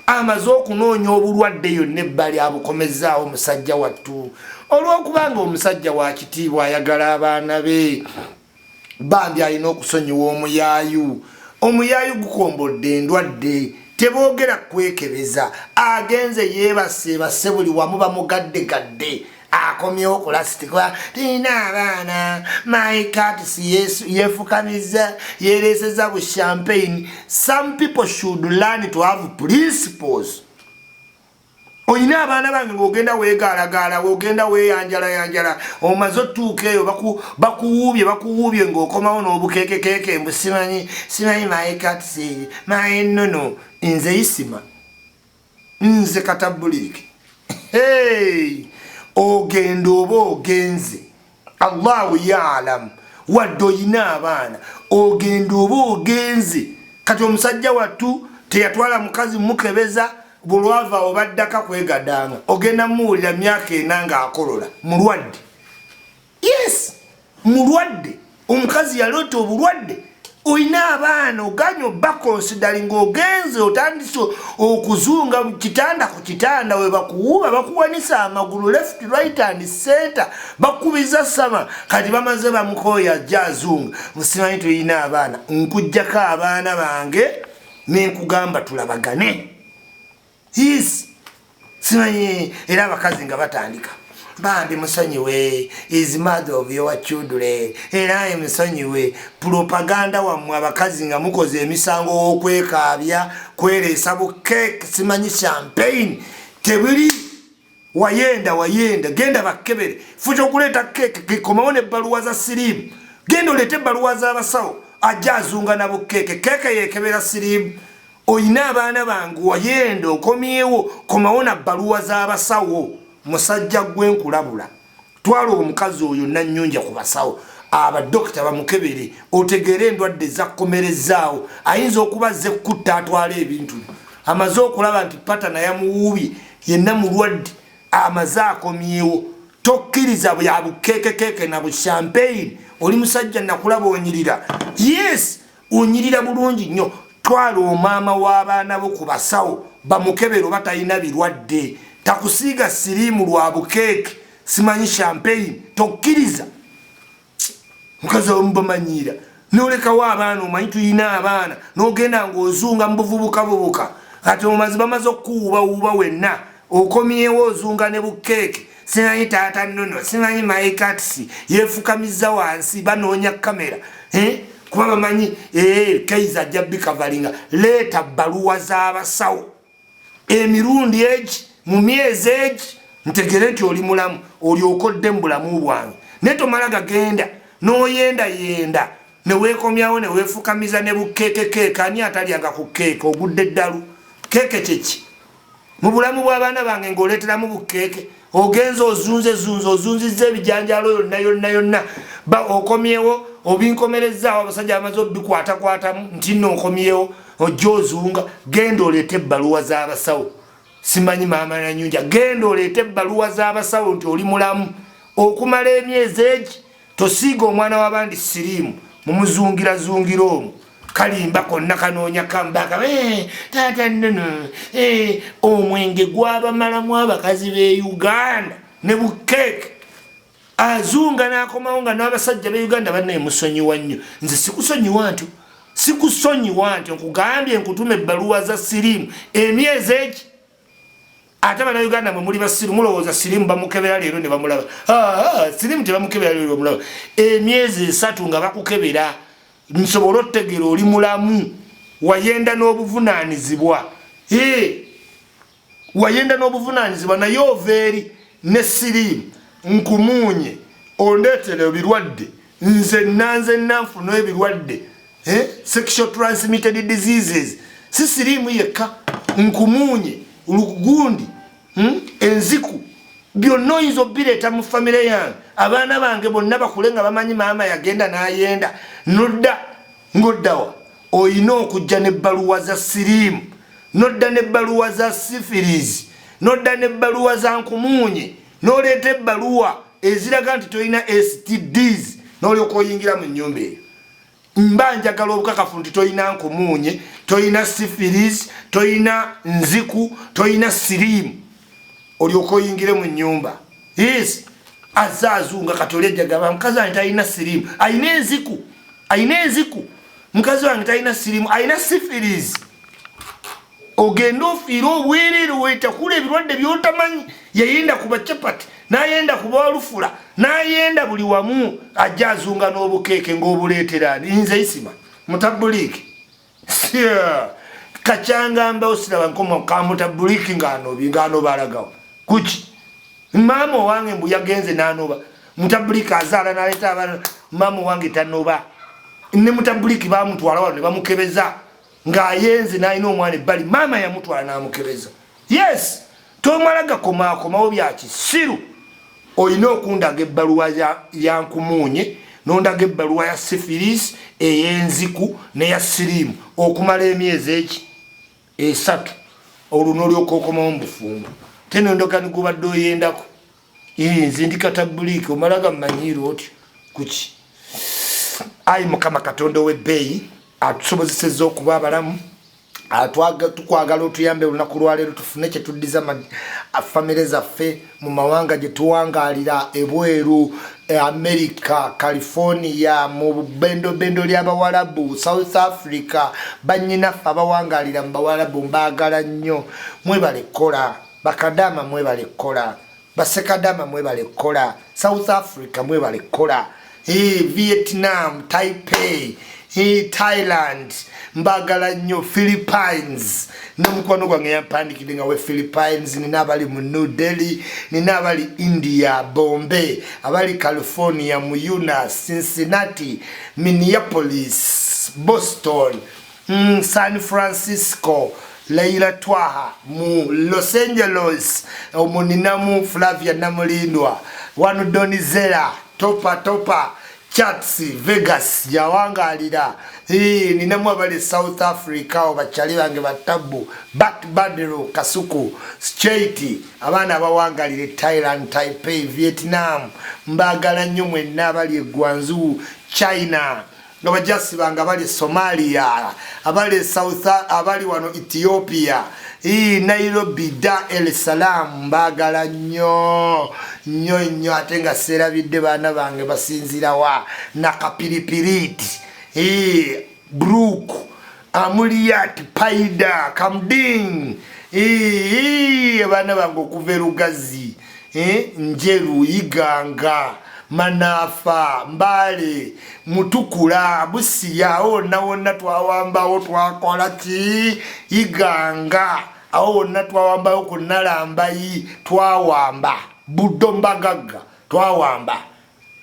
amaze okunoonya obulwadde yonna ebbali abukomezaawo omusajja wattu olw'okubanga omusajja wa kitiibwa ayagala abaana be bambi alina okusonyiwa omuyaayu gukombodde endwadde teboogera kwekebeza agenze yeebase buli wamu bamugaddegadde akomyewo kulasitikuba tulina abaana maikatisi yeefukamiza yeereeseza bu champagne. Some people should learn to have principles. Oyina abaana bange ng'ogenda weegaalagaala ogenda weeyanjalayanjala omaze otuuka eyo bakuwuubye ng'okomawo n'obukeekekeeke mbu simanyi maikatisi maennono nze isima nze katabuliki ogenda oba ogenze Allahu ya'lam wadde oyina abaana ogenda oba ogenze kati omusajja wattu teyatwala mukazi mukebeza bulwava obaddaka kwegadanga ogenda muwulira myaka ena ng'akolola mulwadde. Yes, mulwadde omukazi yaloota obulwadde oyina abaana oganya obakonsidali ng'ogenze otandise okuzunga kitanda ku kitanda we bakuwuuba bakuwanisa amagulu left right and center bakubiza sama kati bamaze bamukooya ajja azunga musimanyi tuyina abaana nkujjako abaana bange nenkugamba tulabagane. Yes, simanyi era abakazi nga batandika bambi musonyiwe is mother of your children era musonyiwe propaganda wammwe abakazi nga mukoze emisango okwekaabya kwereesa bukeeke simanyi champagne tebuli wayenda genda bakkebere fuja okuleeta keeke komawo n'ebbaluwa za siriimu genda oleete ebbaluwa z'abasawo ajja azunga na bukeeke keeke yeekebera siriimu. Oyina abaana bange wayenda okomyewo komawo na bbaluwa z'abasawo musajja gwenkulabula twala omukazi oyo nannyonja ku basawo abadokita bamukebere otegere endwadde zakkomerezaawo ayinza okuba ze kutta atwala ebintu amaze okulaba nti patana yamuwuubye yenna mulwadde amaze akomyewo tokkiriza bya bukeekekeeke na bushampagne oli musajja nakulaba onyirira. Yes, onyirira bulungi nnyo twala omama w'abaana bo ku basawo bamukebero batalina birwadde takusiiga siriimu lwa bukeeke simanyi champagne tokkiriza mukazi omubamanyiira n'olekawo abaana omanyi tuyina abaana n'ogenda ng'ozunga mu buvubukavubuka kati omazi bamaze okuwuubawuuba wenna okomyewo ozunga ne bukeeke simanyi taata nnono simanyi maikatisi yeefukamiza wansi banoonya kamera kuba bamanyi kaiza ajja bikavalinga leeta bbaluwa z'abasawo emirundi egi mu myezi egi ntegere nti oli mulamu olyokodde mu bulamu bwange naye tomala gagenda n'oyendayenda ne weekomyawo ne weefukamiza ne bukeekekeeke ani atalyanga ku keeke ogudde eddalu keeke kyeki mu bulamu bw'abaana bange ng'oleeteramu bukeeke ogenza ozunzizza ebijanjalo yonna okomyewo obinkomerezaawo abasajja bamaze obikwatakwatamu nti nno nkomyewo ojja ozunga genda oleete ebbaluwa z'abasawo simanyi maama nanyunja genda oleete ebbaluwa z'abasawo nti oli mulamu okumala emyezi egi tosiiga omwana w'abandi siriimu mumuzungirazungira omwo kalimba konna kanoonya kambaka taata nnono omwenge gwabamalamu abakazi b'e Uganda ne bukeeke azunga n'akomawo nga n'abasajja b'e Uganda bannaye musonyiwa nnyo nze sikusonyiwa nti nkugambye nkutuma ebbaluwa za siriimu emyezi egi ate bannayuganda mwe muli basiru mulowooza siriimu bamukebera leero ne bamulaba siriimu tebamukebera leero bamulaba emyezi 3 nga bakukebera nsobola otegeera oli mulamu wayenda n'obuvunaanyizibwa naye ova eri ne siriimu nkumuunye ondeetere ebirwadde nze nanfuna ebirwadde sexual transmitted diseases si siriimu yekka nkumuunye olugundi enziku byonna oyinza obireeta mu famire yange abaana bange bonna bakule nga bamanyi maama yagenda n'ayenda nodda ng'oddawa oyina okujja n'ebbaluwa za siriimu nodda n'ebbaluwa za syphilis, nodda n'ebbaluwa za nkumuunye, n'oleeta ebbaluwa eziraga nti tolina STDs, n'olyoka oyingira mu nnyumba eyo. Mba njagala obukakafu nti tolina nkumuunye, tolina syphilis, tolina nziku, tolina siriimu, olyoka oyingire mu nnyumba. Yes, azaazunga katoli ejjagaba mukazi wange talina siriimu, ayina enziku, ayina enziku. Mukazi wange talina siriimu, ayina syphilis. Ogenda ofiira obwereere weetakula ebirwadde by'otamanyi. Yayenda ku bacapati, n'ayenda ku balufula, n'ayenda buli wamu, ajja azunga n'obukeeke ng'obuleetera nze isima mutabuliiki. Kacyangamba osiraba nkoma ka mutabuliiki ng'anoba alagawo. Kuki? Maama wange mbu yagenze n'anoba. Mutabuliiki azaala n'aleeta abaana, maama wange tanoba. Ne mutabuliiki baamutwala wano ne bamukebeza ng'ayenze n'alina omwana ebbali, maama yamutwala n'amukebeza. Yes, tomala gakomaakomawo bya kisiru. Olina okundaga ebbaluwa ya nkumuunye, n'ondaga ebbaluwa ya syphilis, ey'enziku n'eya siriimu okumala emyezi 3. Olwo n'olyoka okomawo mu bufumbo. Tenondoka nigubadde oyendako. Nze ndi katabuliiki, omala gamanyiira otyo. Kuki? Ayi Mukama Katonda ow'ebbeeyi atusobozesezza okuba abalamu. Tukwagala otuyambe olunaku lwaleero tufune kye tuddiza famire zaffe mu mawanga gye tuwangaalira ebweru, America, California, mu bendo ly'Abawarabu, South Africa, bannyinaffe abawangaalira mu Bawarabu mbaagala nnyo. Mwebale kkola, bakadama mwebale kkola, basekadama mwebale kkola, South Africa mwebale kkola, Vietnam, Taipei, Thailand, mbagala nnyo, Philippines. N'omukwano gwange yampandikidde nga we Philippines, nina abali mu New Delhi, nina abali India, Bombay, abali California, Muyuna, Cincinnati, Minneapolis, Boston, San Francisco, Leila Twaha, mu Los Angeles, omuninamu Flavia Namulindwa, wanu Donizela, Topa, Chats, Vegas, yawangaalira. Ninamu abali South Africa, obachali bange batabu, Badero, Kasuku, Straight, abaana abawangaalire Thailand, Taipei, Vietnam, mbagala nnyo mwenna abali Guangzhou, China, abajasi bange abali Somalia, abali abali wano Ethiopia, Nairobi, Dar es Salaam, mbagala nnyo ate nga serabidde baana bange basinzira wa Nakapiripiriti, Brook, Amuliyat, Paida, Kamding, abaana bange okuva e Lugazi, Njeru, Iganga, Manafa, Mbale, Mutukula, Busia, awo wonna twawambawo twakola ki? Iganga, awo wonna twawambawo ku Nalambayi twawamba. Buddo Mbagagga twawamba.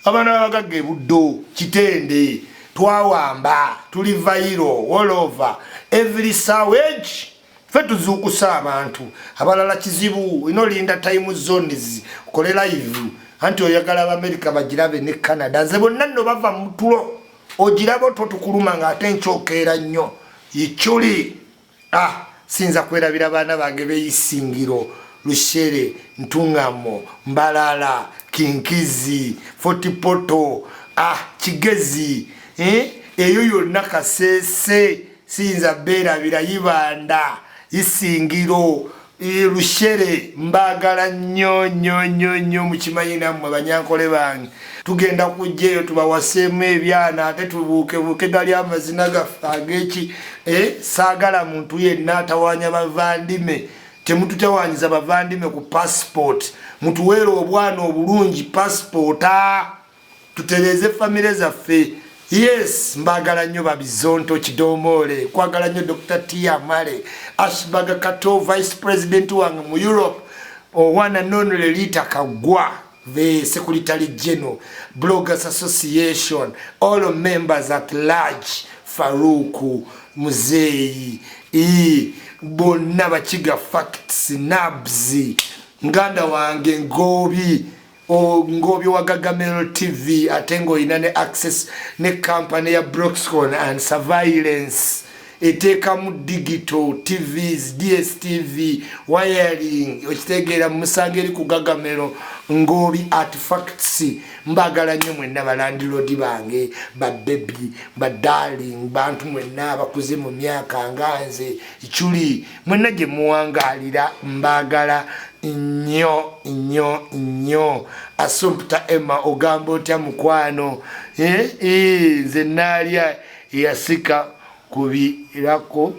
Abaana abagagga Buddo, Kitende twawamba. Tuli viral all over, every sawage. Fe tuzuukusa abantu abalala kizibu, inolinda time zones ukole live anti oyagala Abamerika bagirabe ne Canada. Nze bonna nno bava mu tulo ogirabo totukuluma nga ate nkyokeera nnyo yikyuli. Sinza kwerabira baana bange b'Isingiro, Lushere, Ntungamo, Mbalala, Kinkizi, Fotipoto, Kigezi, eyo yonna Kasese, sinza beerabira Ibanda, Isingiro, Lushere, mbagala nnyo mukimanyi nammwe banyankole bange. Tugenda kujjaeyo tubawaseemu ebyana ate tubuukebuuke gali amazina gaffe ag'eki. Saagala muntu yenna atawaanya bavandime. Temututawanyiza bavandime ku passport. Mutuweere obwana obulungi passport. Tutereze famire zaffe. Yes, mbagala nnyo Babizonto Kidomole, kwagala nnyo Dr. Tia Male, Ashbaga Kato, Vice President wange mu Europe, one and only Lita Kagwa, the Secretary General, Bloggers Association, all members at large, Faruku, Muzeyi, bonna bakiga facts, Nabzi, nganda wange Ngobi, Ngobi wa Gagamero TV, atengo inane access ne company ya Broxcon and surveillance. eteekamu digital tvs dstv wiring okitegeera mumusanga eri ku gagamero ng'obi artifacts mbagala nnyo mwenna balandiroodi bange babebi badarling bantu mwenna abakuze mu myaka nga nze ikyuli mwenna gye muwangaalira mbagala nnyo nnyo nnyo. Assumpta Emma ogamba otya mukwano nze naalya eyasika kubirako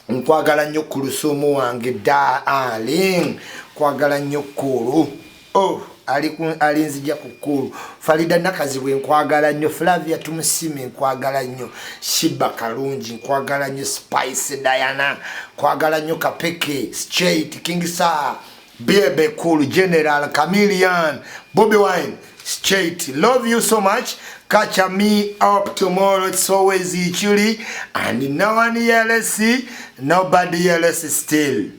nkwagala nnyo ku lusuumu wange darling kwagala nnyo kulu alinzija ku kulu Farida Nakazibwe nkwagala nnyo Flavia Tumusime nkwagala nnyo Shiba Kalungi nkwagala nnyo Spice Diana nkwagala nnyo Kapeke Straight King Sir Bebe Cool General Chameleon Bobby Wine Straight. Love you so much. Catch me up tomorrow. It's always Ichuli and no one else, nobody else still.